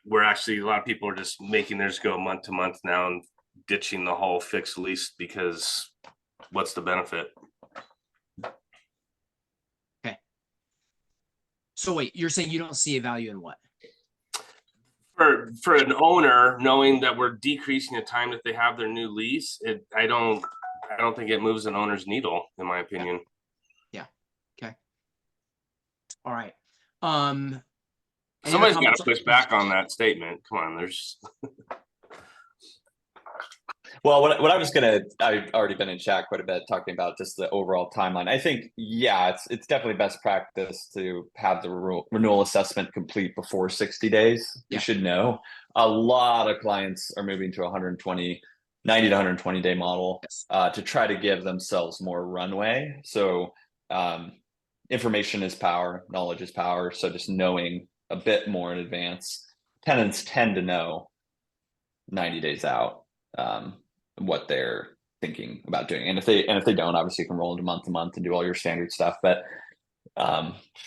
we're actually, a lot of people are just making theirs go month to month now and ditching the whole fixed lease because what's the benefit? Okay. So wait, you're saying you don't see a value in what? For an owner, knowing that we're decreasing the time that they have their new lease, I don't think it moves an owner's needle, in my opinion. Yeah. Okay. All right. Any other Somebody's got comments to push back on that statement. Come on, there's. Well, I've already been in chat quite a bit talking about just the overall timeline. I think, yeah, it's definitely best practice to have the renewal assessment complete before 60 days. Yeah. You should know. A lot of clients are moving to 90 to 120 day model Yes. to try to give themselves more runway. So information is power, knowledge is power. So just knowing a bit more in advance. Tenants tend to know 90 days out what they're thinking about doing, and if they don't, obviously you can roll into month to month and do all your standard stuff, but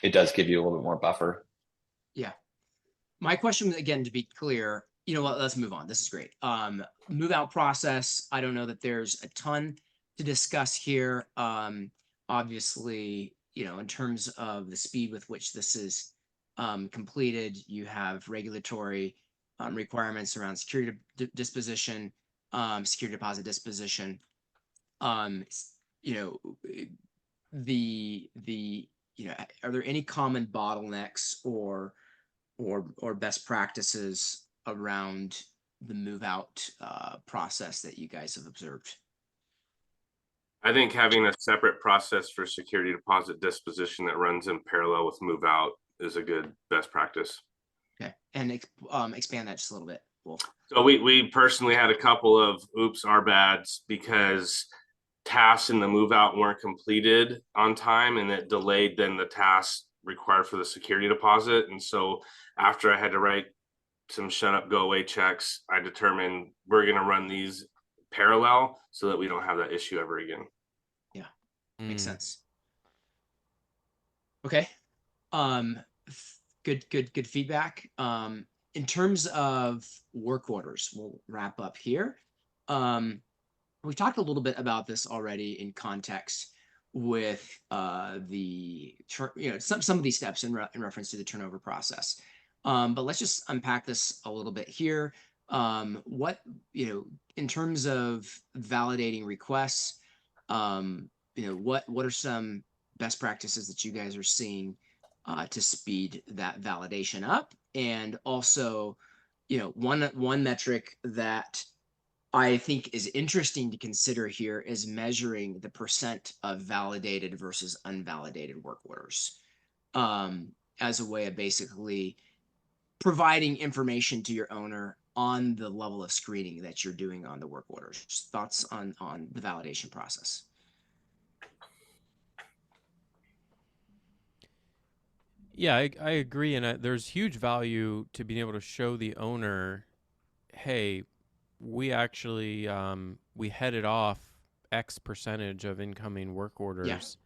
it does give you a little bit more buffer. Yeah. My question, again, to be clear, you know what, let's move on. This is great. Move out process. I don't know that there's a ton to discuss here. Obviously, you know, in terms of the speed with which this is completed, you have regulatory requirements around security disposition, security deposit disposition. You know, you know, are there any common bottlenecks or best practices around the move out process that you guys have observed? I think having a separate process for security deposit disposition that runs in parallel with move out is a good best practice. Okay, and expand that just a little bit, Wolf. So we personally had a couple of oops, our bads, because tasks in the move out weren't completed on time, and it delayed then the tasks required for the security deposit. And so after I had to write some shut up, go away checks, I determined we're going to run these parallel so that we don't have that issue ever again. Yeah, makes sense. Okay. Good feedback. In terms of work orders, we'll wrap up here. We talked a little bit about this already in context with some of these steps in reference to the turnover process. But let's just unpack this a little bit here. What, you know, in terms of validating requests, you know, what are some best practices that you guys are seeing to speed that validation up? And also, you know, one metric that I think is interesting to consider here is measuring the percent of validated versus unvalidated work orders as a way of basically providing information to your owner on the level of screening that you're doing on the work orders. Thoughts on the validation process? Yeah, I agree. And there's huge value to being able to show the owner, hey, we actually, we headed off X percentage of incoming work orders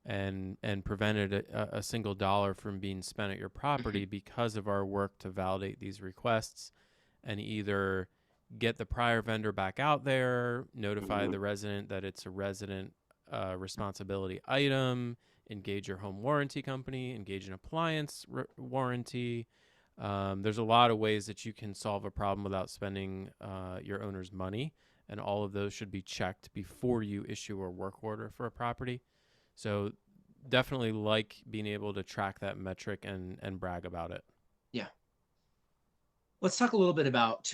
and prevented a single dollar from being spent at your property because of our work to validate these requests and either get the prior vendor back out there, notify the resident that it's a resident responsibility item, engage your home warranty company, engage an appliance warranty. There's a lot of ways that you can solve a problem without spending your owner's money, and all of those should be checked before you issue a work order for a property. So definitely like being able to track that metric and brag about it. Yeah. Let's talk a little bit about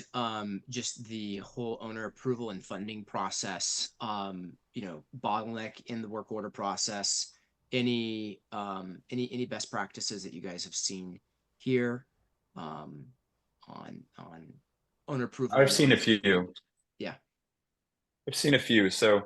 just the whole owner approval and funding process. You know, bottleneck in the work order process. Any best practices that you guys have seen here on owner approval? I've seen a few. Yeah, I've seen a few. So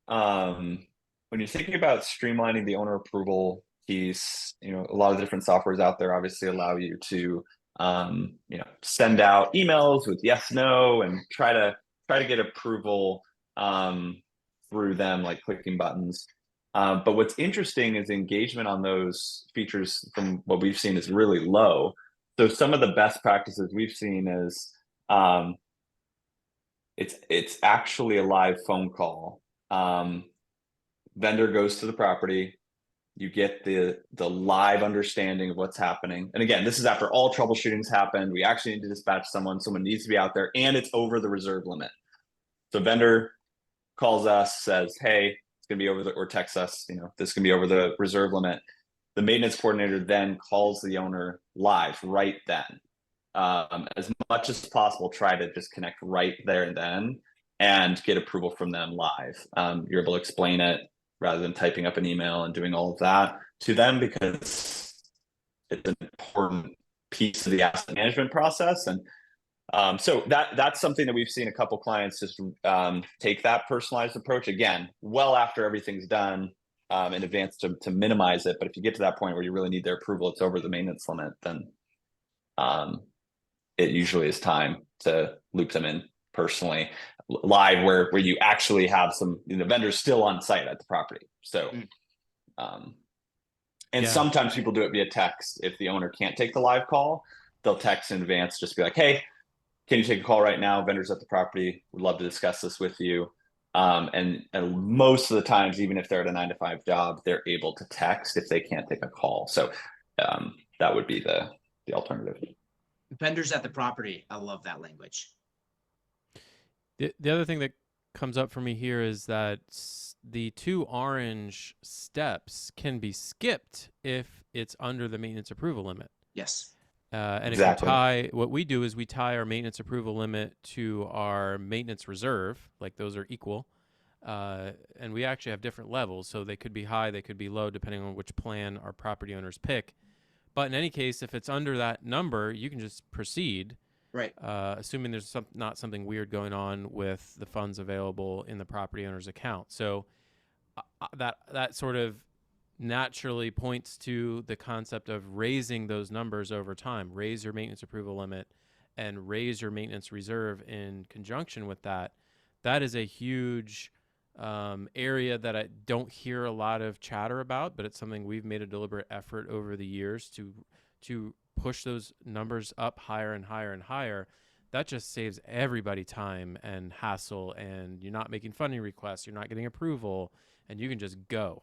when you're thinking about streamlining the owner approval piece, you know, a lot of different softwares out there obviously allow you to you know, send out emails with yes, no, and try to get approval through them, like clicking buttons. But what's interesting is engagement on those features from what we've seen is really low. So some of the best practices we've seen is it's actually a live phone call. Vendor goes to the property, you get the live understanding of what's happening. And again, this is after all troubleshooting's happened. We actually need to dispatch someone needs to be out there, and it's over the reserve limit. So vendor calls us, says, hey, it's gonna be over or texts us, this can be over the reserve limit. The maintenance coordinator then calls the owner live right then. As much as possible, try to just connect right there and then and get approval from them live. You're able to explain it rather than typing up an email and doing all of that to them, because it's an important piece of the asset management process. And so that's something that we've seen a couple clients just take that personalized approach, again, well after everything's done, in advance to minimize it. But if you get to that point where you really need their approval, it's over the maintenance limit, then it usually is time to loop them in personally live, where you actually have some vendors still on site at the property. So sometimes people do it via text. If the owner can't take the live call, they'll text in advance, just be like, hey, can you take a call right now? Vendors at the property would love to discuss this with you. And most of the times, even if they're at a 9-to-5 job, they're able to text if they can't take a call. So that would be the alternative. Vendors at the property. I love that language. The other thing that comes up for me here is that the 2 orange steps can be skipped if it's under the maintenance approval limit. Yes. And exactly. if you what we do is we tie our maintenance approval limit to our maintenance reserve, like those are equal. And we actually have different levels. So they could be high, they could be low, depending on which plan our property owners pick. But in any case, if it's under that number, you can just proceed. Right. Assuming there's not something weird going on with the funds available in the property owner's account. So that sort of naturally points to the concept of raising those numbers over time. Raise your maintenance approval limit and raise your maintenance reserve in conjunction with that. That is a huge area that I don't hear a lot of chatter about, but it's something we've made a deliberate effort over the years to push those numbers up higher and higher and higher. That just saves everybody time and hassle, and you're not making funding requests, you're not getting approval, and you can just go.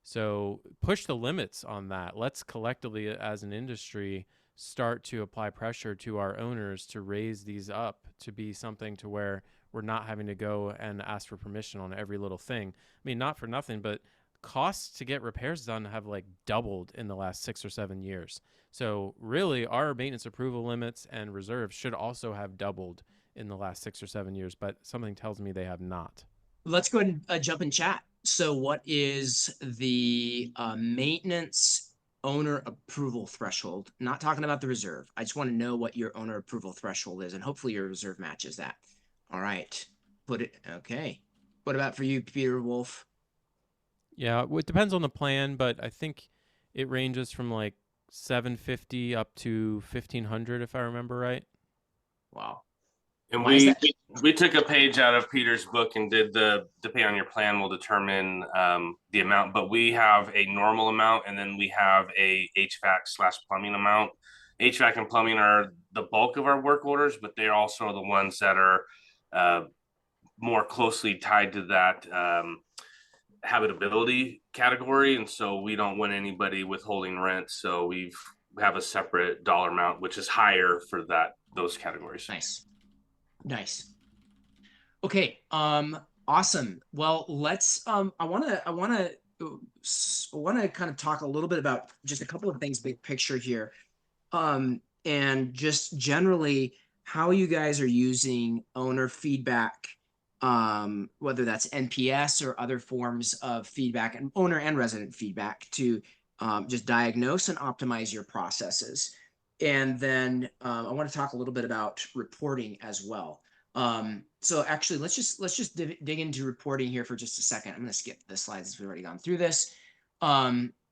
So push the limits on that. Let's collectively, as an industry, start to apply pressure to our owners to raise these up to be something to where we're not having to go and ask for permission on every little thing. I mean, not for nothing, but costs to get repairs done have like doubled in the last 6 or 7 years. So really, our maintenance approval limits and reserves should also have doubled in the last 6 or 7 years, but something tells me they have not. Let's go ahead and jump in chat. So what is the maintenance owner approval threshold? Not talking about the reserve. I just want to know what your owner approval threshold is, and hopefully your reserve matches that. All right. Okay. What about for you, Peter Wolf? Yeah, it depends on the plan, but I think it ranges from like $750 up to $1,500, if I remember right. Wow. And we took a page out of Peter's book and did depending on your plan will determine the amount, but we have a normal amount and then we have a HVAC/plumbing amount. HVAC and plumbing are the bulk of our work orders, but they're also the ones that are more closely tied to that habitability category. And so we don't want anybody withholding rent. So we have a separate dollar amount, which is higher for those categories. Nice. Okay. Awesome. Well, let's, I want to kind of talk a little bit about just a couple of things, big picture here. And just generally how you guys are using owner feedback, whether that's NPS or other forms of feedback, and owner and resident feedback to just diagnose and optimize your processes. And then I want to talk a little bit about reporting as well. So actually, let's just dig into reporting here for just a second. I'm going to skip the slides as we've already gone through this.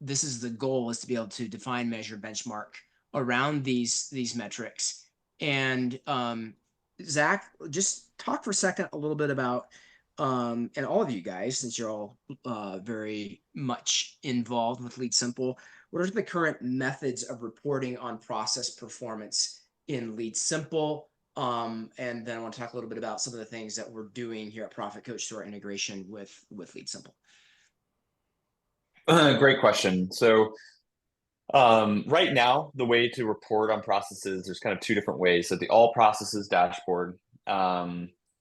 This is the goal, is to be able to define, measure, benchmark around these metrics. And Zach, just talk for a second a little bit about and all of you guys, since you're all very much involved with LeadSimple, what are the current methods of reporting on process performance in LeadSimple? And then I want to talk a little bit about some of the things that we're doing here at ProfitCoach through our integration with LeadSimple. Great question. So right now, the way to report on processes, there's kind of two different ways. So the all processes dashboard,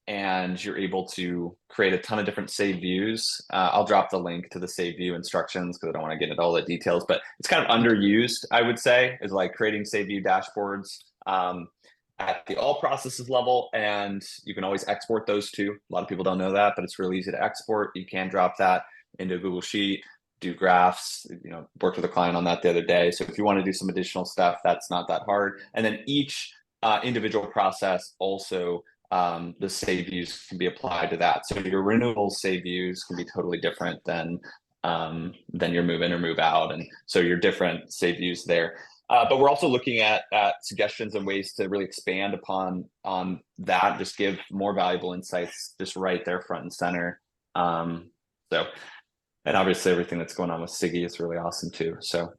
and you're able to create a ton of different save views. I'll drop the link to the save view instructions because I don't want to get into all the details, but it's kind of underused, I would say, is like creating save view dashboards at the all processes level. And you can always export those too. A lot of people don't know that, but it's really easy to export. You can drop that into a Google Sheet, do graphs, worked with a client on that the other day. So if you want to do some additional stuff, that's not that hard. And then each individual process also, the save views can be applied to that. So your renewal save views can be totally different than your move in or move out. And so your different save views there. But we're also looking at suggestions and ways to really expand upon that, just give more valuable insights just right there front and center. And obviously everything that's going on with Siggy is really awesome too. So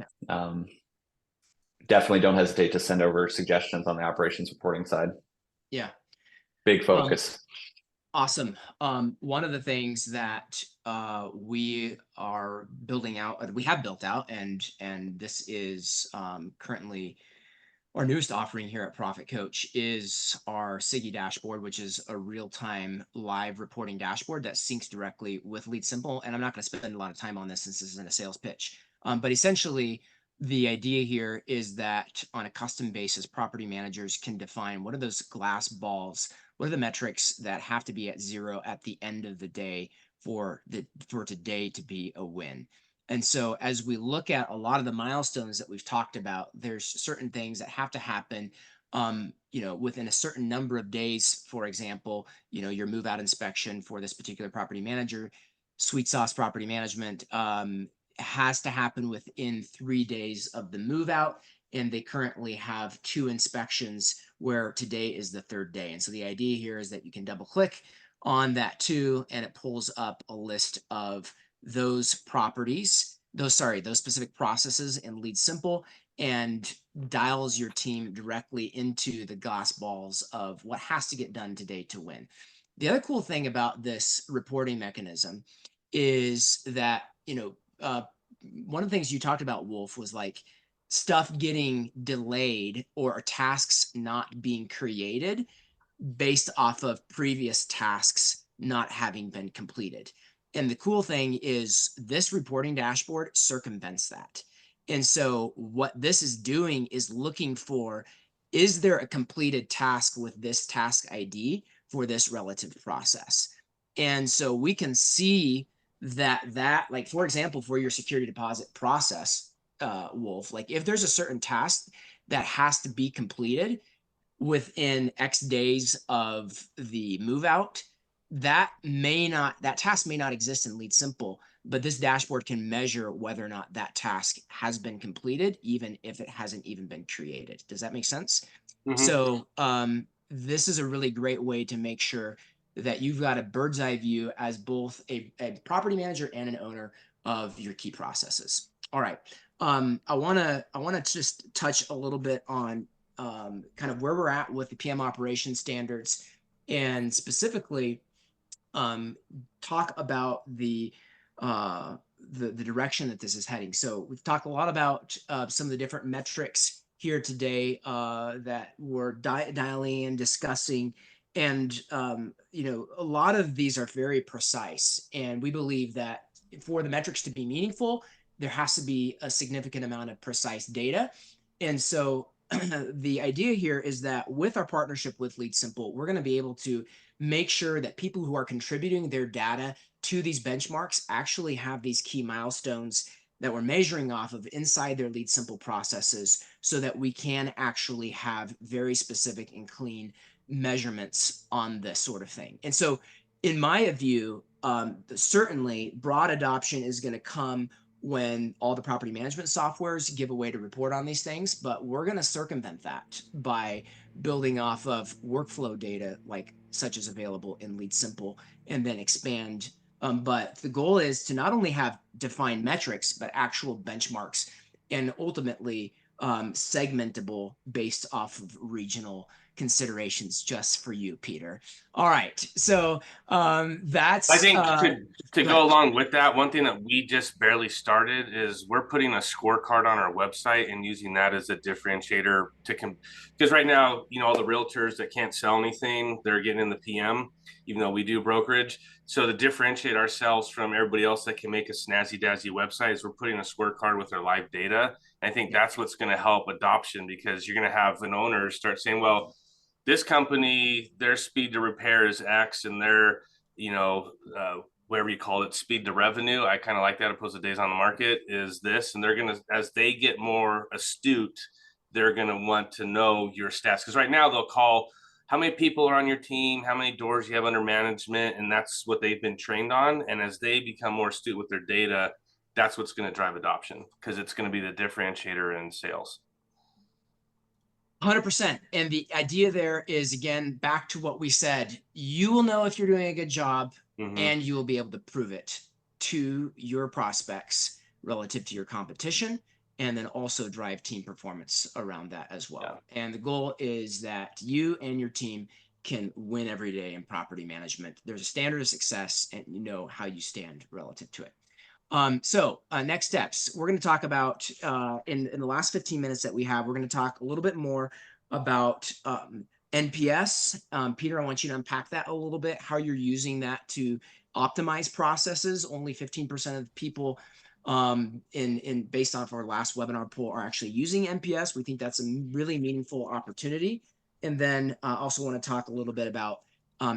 definitely don't hesitate to send over suggestions on the operations reporting side. Yeah. Big focus. Awesome. One of the things that we are building out, we have built out, and this is currently our newest offering here at ProfitCoach, is our Siggy dashboard, which is a real-time live reporting dashboard that syncs directly with LeadSimple. And I'm not going to spend a lot of time on this since this isn't a sales pitch. But essentially, the idea here is that on a custom basis, property managers can define what are those glass balls, what are the metrics that have to be at 0 at the end of the day for today to be a win. And so as we look at a lot of the milestones that we've talked about, there's certain things that have to happen, within a certain number of days. For example, your move out inspection for this particular property manager, Sweet Sauce Property Management, has to happen within 3 days of the move out. And they currently have 2 inspections where today is the 3rd day. And so the idea here is that you can double click on that 2 and it pulls up a list of those properties, those specific processes in LeadSimple, and dials your team directly into the glass balls of what has to get done today to win. The other cool thing about this reporting mechanism is that, one of the things you talked about, Wolf, was like stuff getting delayed or tasks not being created based off of previous tasks not having been completed. And the cool thing is this reporting dashboard circumvents that. And so what this is doing is looking for, is there a completed task with this task ID for this relative process? And so we can see that like, for example, for your security deposit process, Wolf, like if there's a certain task that has to be completed within X days of the move out, that task may not exist in LeadSimple, but this dashboard can measure whether or not that task has been completed, even if it hasn't even been created. Does that make sense? Mm-hmm. So this is a really great way to make sure that you've got a bird's eye view as both a property manager and an owner of your key processes. All right. I want to just touch a little bit on kind of where we're at with the PM operations standards, and specifically talk about the direction that this is heading. So we've talked a lot about some of the different metrics here today that we're dialing and discussing. And, a lot of these are very precise. And we believe that for the metrics to be meaningful, there has to be a significant amount of precise data. And so the idea here is that with our partnership with LeadSimple, we're going to be able to make sure that people who are contributing their data to these benchmarks actually have these key milestones that we're measuring off of inside their LeadSimple processes, so that we can actually have very specific and clean measurements on this sort of thing. And so in my view, certainly broad adoption is going to come when all the property management softwares give a way to report on these things, but we're going to circumvent that by building off of workflow data like such as available in LeadSimple, and then expand. But the goal is to not only have defined metrics, but actual benchmarks, and ultimately segmentable based off of regional considerations just for you, Peter. All right. So that's I think to go go ahead. along with that, one thing that we just barely started is we're putting a scorecard on our website and using that as a differentiator because right now, all the realtors that can't sell anything, they're getting in the PM, even though we do brokerage. So to differentiate ourselves from everybody else that can make a snazzy dazzy website is we're putting a scorecard with our live data. And I think that's what's going to help adoption, because you're going to have an owner start saying, well, this company, their speed to repair is X, and their whatever you call it, speed to revenue, I kind of like that, opposed to days on the market, is this. And they're going to, as they get more astute, they're going to want to know your stats, because right now they'll call how many people are on your team, how many doors you have under management, and that's what they've been trained on. And as they become more astute with their data, that's what's going to drive adoption, because it's going to be the differentiator in sales. 100%. And the idea there is, again, back to what we said, you will know if you're doing a good job, and you will be able to prove it to your prospects relative to your competition, and then also drive team performance around that as well. Yeah. And the goal is that you and your team can win every day in property management. There's a standard of success, and you know how you stand relative to it. So next steps, we're going to talk about in the last 15 minutes that we have, we're going to talk a little bit more about NPS. Peter, I want you to unpack that a little bit, how you're using that to optimize processes. Only 15% of people based off our last webinar poll are actually using NPS. We think that's a really meaningful opportunity. And then also want to talk a little bit about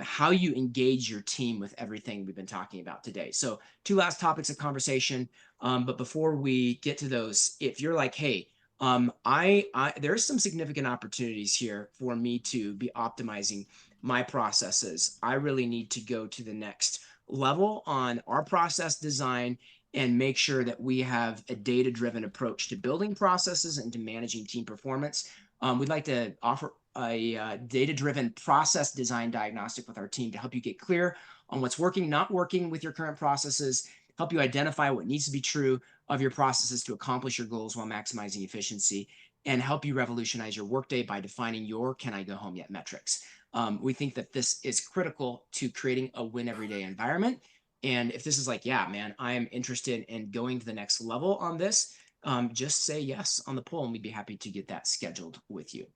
how you engage your team with everything we've been talking about today. So 2 last topics of conversation. But before we get to those, if you're like, hey, there's some significant opportunities here for me to be optimizing my processes. I really need to go to the next level on our process design and make sure that we have a data-driven approach to building processes and to managing team performance. We'd like to offer a data-driven process design diagnostic with our team to help you get clear on what's working, not working with your current processes, help you identify what needs to be true of your processes to accomplish your goals while maximizing efficiency, and help you revolutionize your workday by defining your can I go home yet metrics. We think that this is critical to creating a win every day environment. And if this is like, yeah, man, I am interested in going to the next level on this, just say yes on the poll, and we'd be happy to get that scheduled with you.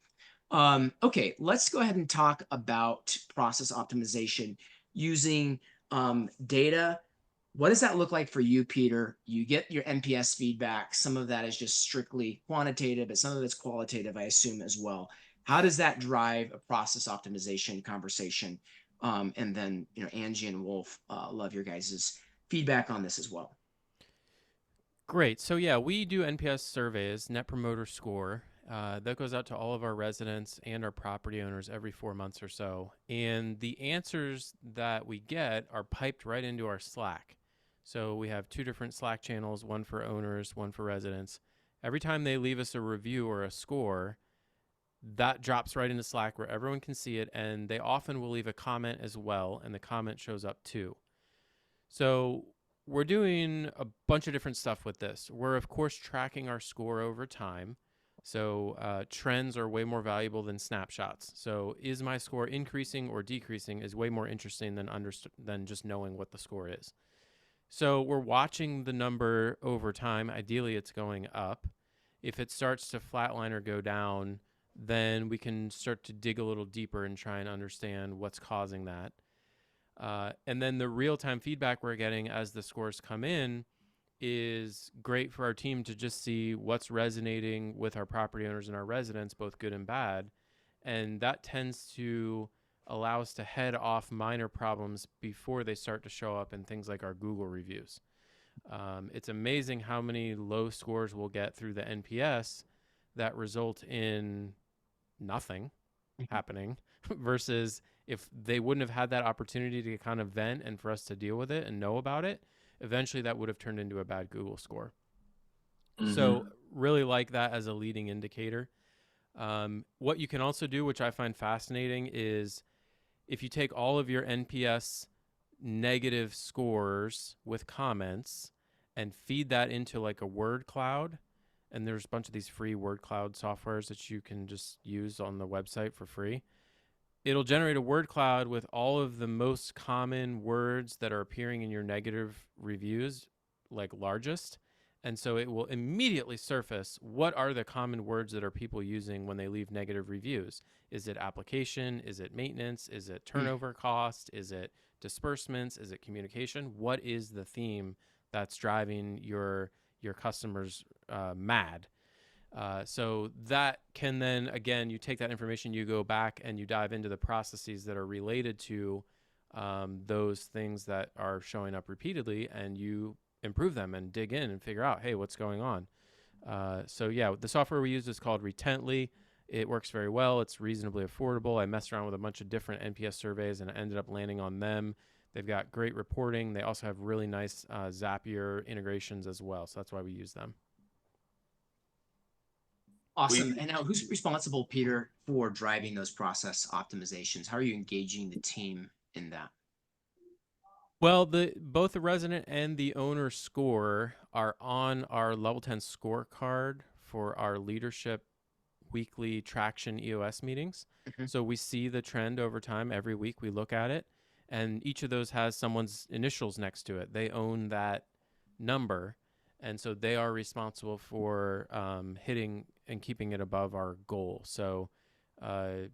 Okay, let's go ahead and talk about process optimization using data. What does that look like for you, Peter? You get your NPS feedback. Some of that is just strictly quantitative, but some of it's qualitative, I assume, as well. How does that drive a process optimization conversation? And then, Angee and Wolf, love your guys' feedback on this as well. Great. So yeah, we do NPS surveys, Net Promoter Score. That goes out to all of our residents and our property owners every 4 months or so. And the answers that we get are piped right into our Slack. So we have 2 different Slack channels, one for owners, one for residents. Every time they leave us a review or a score, that drops right into Slack where everyone can see it. And they often will leave a comment as well, and the comment shows up too. So we're doing a bunch of different stuff with this. We're, of course, tracking our score over time. So trends are way more valuable than snapshots. So is my score increasing or decreasing is way more interesting than just knowing what the score is. So we're watching the number over time. Ideally, it's going up. If it starts to flatline or go down, then we can start to dig a little deeper and try and understand what's causing that. And then the real-time feedback we're getting as the scores come in is great for our team to just see what's resonating with our property owners and our residents, both good and bad. And that tends to allow us to head off minor problems before they start to show up in things like our Google reviews. It's amazing how many low scores we'll get through the NPS that result in nothing happening versus if they wouldn't have had that opportunity to kind of vent and for us to deal with it and know about it, eventually that would have turned into a bad Google score. So really like that as a leading indicator. What you can also do, which I find fascinating, is if you take all of your NPS negative scores with comments and feed that into like a word cloud, and there's a bunch of these free word cloud softwares that you can just use on the website for free. It'll generate a word cloud with all of the most common words that are appearing in your negative reviews, like largest. And so it will immediately surface what are the common words that are people using when they leave negative reviews. Is it application? Is it maintenance? Is it turnover cost? Is it disbursements? Is it communication? What is the theme that's driving your customers mad? So that can then, again, you take that information, you go back and you dive into the processes that are related to those things that are showing up repeatedly, and you improve them and dig in and figure out, hey, what's going on? So yeah, the software we use is called Retently. It works very well. It's reasonably affordable. I messed around with a bunch of different NPS surveys and I ended up landing on them. They've got great reporting. They also have really nice Zapier integrations as well. So that's why we use them. Awesome. And now who's responsible, Peter, for driving those process optimizations? How are you engaging the team in that? Well, both the resident and the owner score are on our level 10 scorecard for our leadership weekly traction EOS meetings. So we see the trend over time. Every week we look at it, and each of those has someone's initials next to it. They own that number, and so they are responsible for hitting and keeping it above our goal. So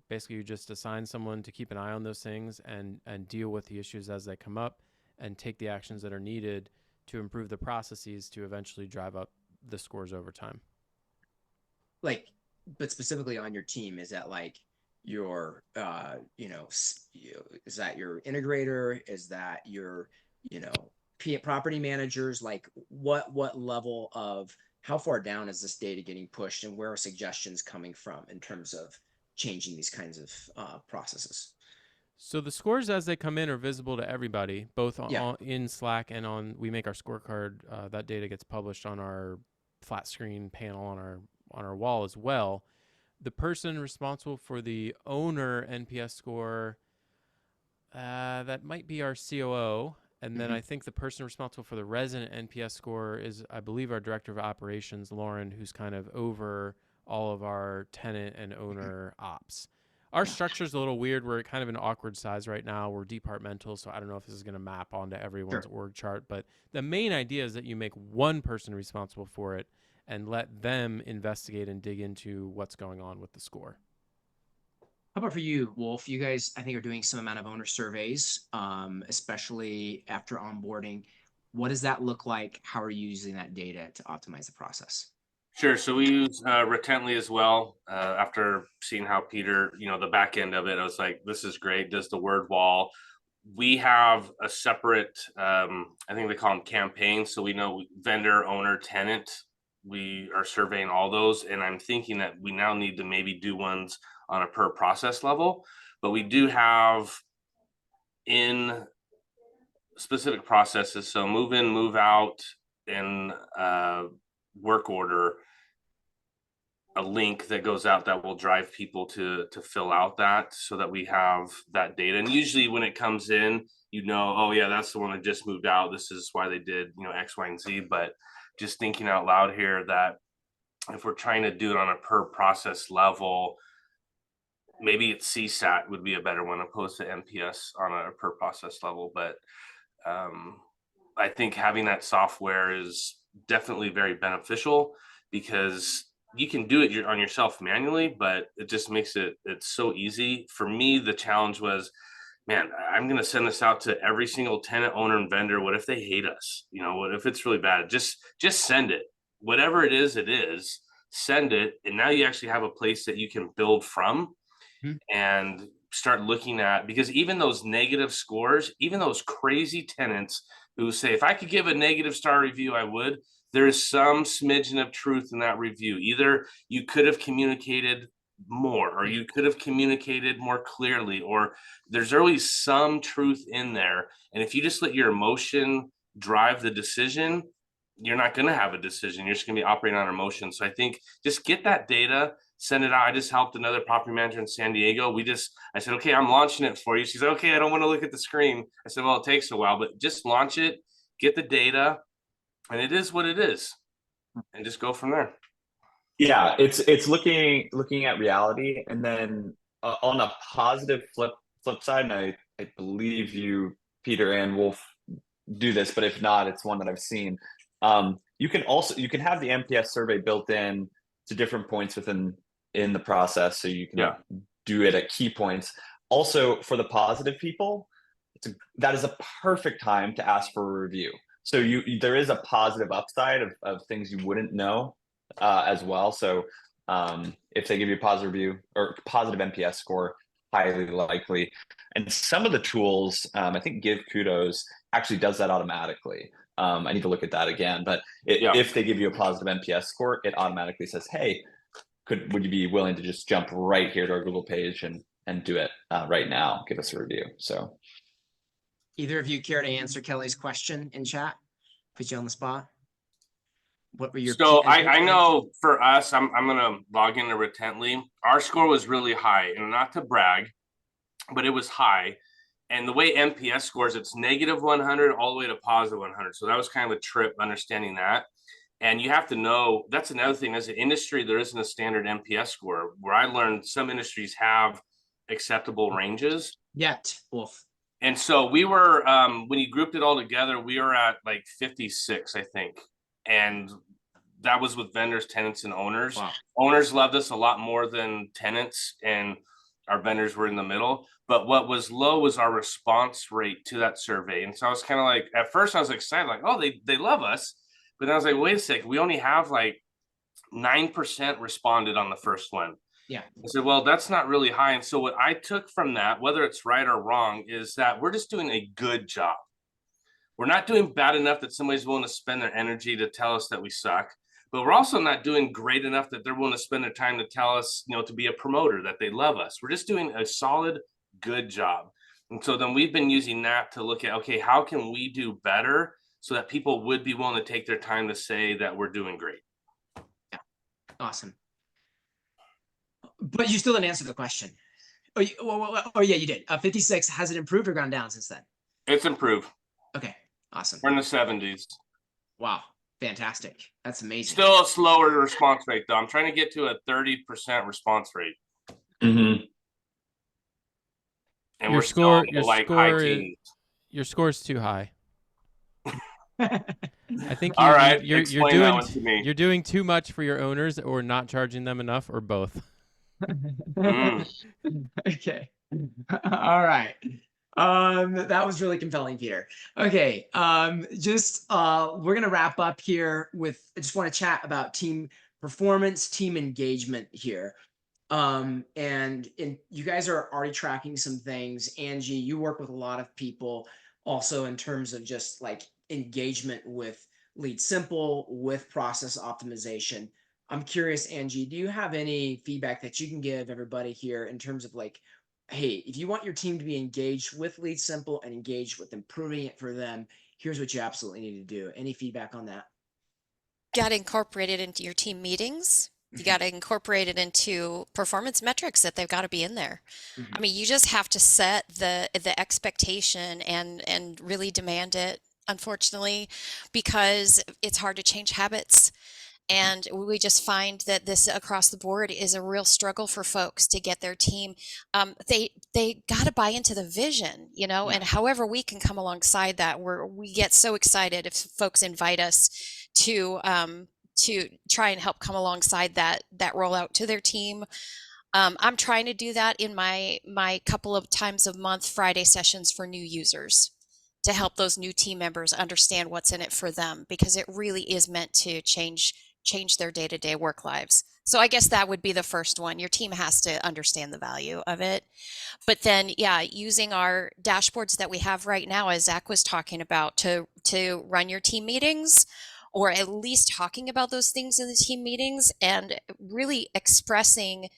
basically you just assign someone to keep an eye on those things and deal with the issues as they come up and take the actions that are needed to improve the processes to eventually drive up the scores over time. Like, but specifically on your team, is that like your, is that your integrator? Is that your, property managers? Like what level of, how far down is this data getting pushed, and where are suggestions coming from in terms of changing these kinds of processes? So the scores as they come in are visible to everybody, both in Slack and we make our scorecard. That data gets published on our flat screen panel on our wall as well. The person responsible for the owner NPS score, that might be our COO. And then I think the person responsible for the resident NPS score is, I believe, our director of operations, Lauren, who's kind of over all of our tenant and owner ops. Our structure is a little weird. We're kind of an awkward size right now. We're departmental, so I don't know if this is going to map onto everyone's org chart. But the main idea is that you make one person responsible for it and let them investigate and dig into what's going on with the score. How about for you, Wolf? You guys, I think, are doing some amount of owner surveys, especially after onboarding. What does that look like? How are you using that data to optimize the process? Sure. So we use Retently as well. After seeing how Peter, the back end of it, I was like, this is great. Does the word wall. We have a separate, I think they call them campaigns. So we know vendor, owner, tenant. We are surveying all those. And I'm thinking that we now need to maybe do ones on a per process level. But we do have in specific processes. So move in, move out, and work order, a link that goes out that will drive people to fill out that, so that we have that data. And usually when it comes in, oh yeah, that's the one that just moved out. This is why they did, X, Y, and Z. But just thinking out loud here, that if we're trying to do it on a per process level, maybe it's CSAT would be a better one opposed to NPS on a per process level. But I think having that software is definitely very beneficial, because you can do it on yourself manually, but it just makes it's so easy. For me, the challenge was, man, I'm going to send this out to every single tenant, owner, and vendor. What if they hate us? What if it's really bad? Just send it. Whatever it is, send it. And now you actually have a place that you can build from and start looking at, because even those negative scores, even those crazy tenants who say, if I could give a negative star review, I would. There is some smidgen of truth in that review. Either you could have communicated more, or you could have communicated more clearly, or there's always some truth in there. And if you just let your emotion drive the decision, you're not going to have a decision. You're just going to be operating on emotion. So I think just get that data, send it out. I just helped another property manager in San Diego. I said, okay, I'm launching it for you. She's like, okay, I don't want to look at the screen. I said, well, it takes a while, but just launch it, get the data, and it is what it is, and just go from there. Yeah, it's looking at reality, and then on a positive flip side, and I believe you, Peter and Wolf, do this, but if not, it's one that I've seen. You can have the NPS survey built in to different points in the process, so you can do it at key points. Also, for the positive people, that is a perfect time to ask for a review. So there is a positive upside of things you wouldn't know as well. So if they give you a positive review or positive NPS score, highly likely. And some of the tools, I think Give Kudos actually does that automatically. I need to look at that again, but if they give you a positive NPS score, it automatically says, hey, would you be willing to just jump right here to our Google page and do it right now? Give us a review. So Either of you care to answer Kelly's question in chat? Put you on the spot. What were your? So I know for us, I'm gonna log into Retently. Our score was really high, and not to brag, but it was high. And the way NPS scores, it's -100 all the way to +100. So that was kind of a trip understanding that. And you have to know, that's another thing, as an industry, there isn't a standard NPS score. Where I learned some industries have acceptable ranges. Yet, Wolf. And so we were, when you grouped it all together, we were at like 56, I think. And that was with vendors, tenants, and owners. Wow. Owners loved us a lot more than tenants, and our vendors were in the middle. But what was low was our response rate to that survey. And so I was kind of like, at first I was excited, like, oh, they love us. But then I was like, wait a second, we only have like 9% responded on the first one. Yeah. I said, well, that's not really high. And so what I took from that, whether it's right or wrong, is that we're just doing a good job. We're not doing bad enough that somebody's willing to spend their energy to tell us that we suck. But we're also not doing great enough that they're willing to spend their time to tell us, to be a promoter, that they love us. We're just doing a solid, good job. And so then we've been using that to look at, okay, how can we do better so that people would be willing to take their time to say that we're doing great? Yeah. Awesome. But you still didn't answer the question. Oh yeah, you did. 56, has it improved or gone down since then? It's improved. Okay, awesome. We're in the 70s. Wow, fantastic. That's amazing. Still a slower response rate, though. I'm trying to get to a 30% response rate. Mm-hmm. And your score is too high. I think all right, you're doing too much for your owners, or not charging them enough, or both. Okay. All right. That was really compelling, Peter. Okay. We're gonna wrap up here with, I just want to chat about team performance, team engagement here. And you guys are already tracking some things. Angee, you work with a lot of people also in terms of just like engagement with LeadSimple, with process optimization. I'm curious, Angee, do you have any feedback that you can give everybody here in terms of like, hey, if you want your team to be engaged with LeadSimple and engaged with improving it for them, here's what you absolutely need to do. Any feedback on that? Got to incorporate it into your team meetings. You got to incorporate it into performance metrics that they've got to be in there. Mm-hmm. I mean, you just have to set the expectation and really demand it, unfortunately, because it's hard to change habits. And we just find that this across the board is a real struggle for folks to get their team. They got to buy into the vision, and however we can come alongside that, we get so excited if folks invite us to try and help come alongside that rollout to their team. I'm trying to do that in my couple of times a month Friday sessions for new users, to help those new team members understand what's in it for them, because it really is meant to change their day-to-day work lives. So I guess that would be the first one. Your team has to understand the value of it. But then, using our dashboards that we have right now, as Zach was talking about, to run your team meetings, or at least talking about those things in the team meetings, and really expressing,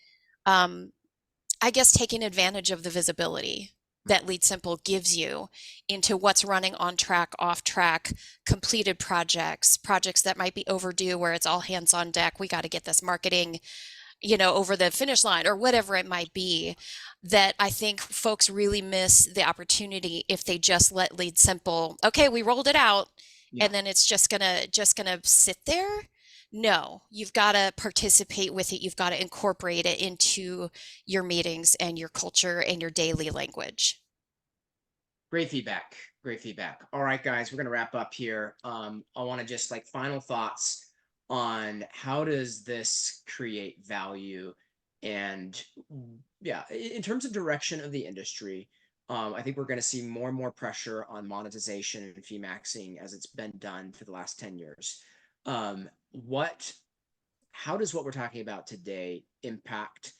I guess, taking advantage of the visibility. that LeadSimple gives you into what's running on track, off track, completed projects that might be overdue where it's all hands on deck. We got to get this marketing, over the finish line or whatever it might be, that I think folks really miss the opportunity if they just let LeadSimple, okay, we rolled it out and then it's just gonna sit there. No, you've got to participate with it. You've got to incorporate it into your meetings and your culture and your daily language. Great feedback. Great feedback. All right, guys, we're going to wrap up here. I want to just final thoughts on how does this create value, and in terms of direction of the industry. I think we're going to see more and more pressure on monetization and fee maxing as it's been done for the last 10 years. How does what we're talking about today impact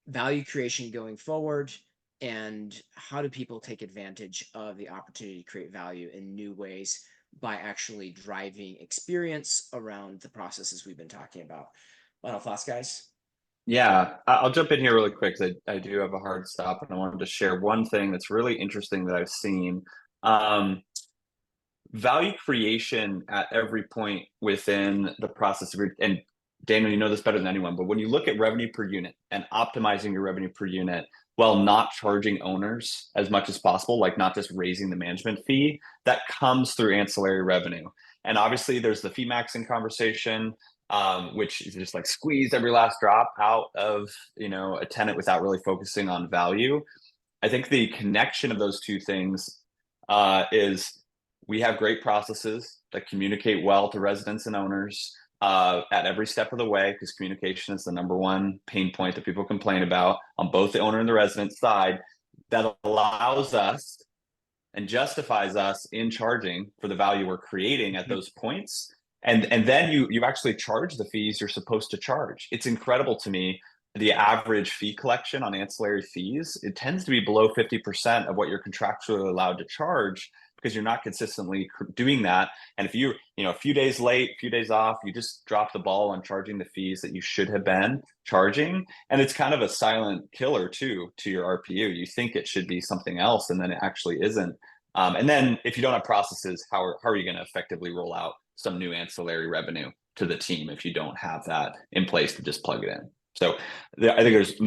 value creation going forward? And how do people take advantage of the opportunity to create value in new ways by actually driving experience around the processes we've been talking about? Final thoughts, guys? Yeah, I'll jump in here really quick because I do have a hard stop, and I wanted to share one thing that's really interesting that I've seen. Value creation at every point within the process of, and Daniel, you know this better than anyone, but when you look at revenue per unit and optimizing your revenue per unit while not charging owners as much as possible, like not just raising the management fee, that comes through ancillary revenue. And obviously there's the fee maxing conversation, which is just squeeze every last drop out of a tenant without really focusing on value. I think the connection of those two things is we have great processes that communicate well to residents and owners at every step of the way, because communication is the #1 pain point that people complain about on both the owner and the resident side. That allows us and justifies us in charging for the value we're creating at those points. And then you actually charge the fees you're supposed to charge. It's incredible to me. The average fee collection on ancillary fees, it tends to be below 50% of what you're contractually allowed to charge, because you're not consistently doing that. And if you a few days late, a few days off, you just drop the ball on charging the fees that you should have been charging. And it's kind of a silent killer too to your RPU. You think it should be something else, and then it actually isn't. And then if you don't have processes, how are you going to effectively roll out some new ancillary revenue to the team if you don't have that in place to just plug it in? So I think there's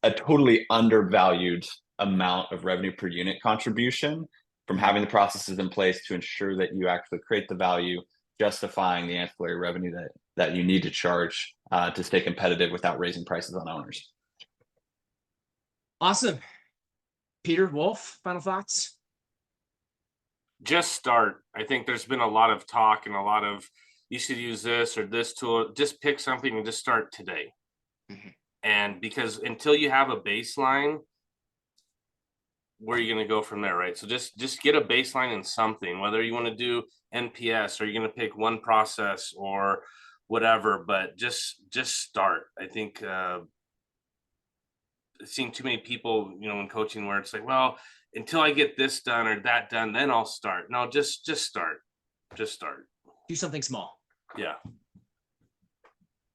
a totally undervalued amount of revenue per unit contribution from having the processes in place to ensure that you actually create the value, justifying the ancillary revenue that you need to charge to stay competitive without raising prices on owners. Awesome. Peter, Wolf, final thoughts? Just start. I think there's been a lot of talk and a lot of, you should use this or this tool. Just pick something and just start today. Mm-hmm. And because until you have a baseline, where are you going to go from there, right? So just get a baseline in something, whether you want to do NPS or you're going to pick one process or whatever, but just start. I think I've seen too many people, in coaching where it's well, until I get this done or that done, then I'll start. No, just start. Just start. Do something small. Yeah.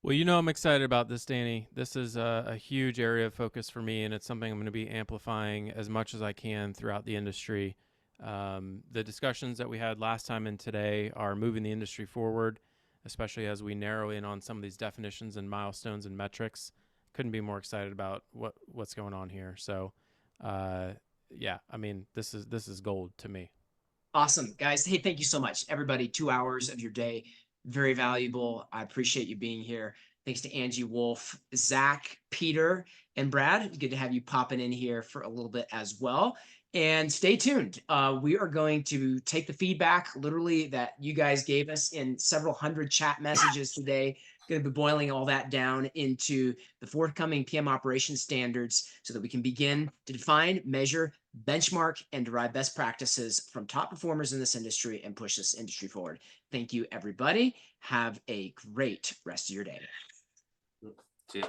Well, I'm excited about this, Danny. This is a huge area of focus for me, and it's something I'm going to be amplifying as much as I can throughout the industry. The discussions that we had last time and today are moving the industry forward, especially as we narrow in on some of these definitions and milestones and metrics. Couldn't be more excited about what's going on here. So, this is gold to me. Awesome, guys. Hey, thank you so much, everybody. 2 hours of your day. Very valuable. I appreciate you being here. Thanks to Angee, Wolf, Zach, Peter, and Brad. Good to have you popping in here for a little bit as well. And stay tuned. We are going to take the feedback literally that you guys gave us in several hundred chat messages today. Going to be boiling all that down into the forthcoming PM operations standards so that we can begin to define, measure, benchmark, and derive best practices from top performers in this industry and push this industry forward. Thank you, everybody. Have a great rest of your day. See you.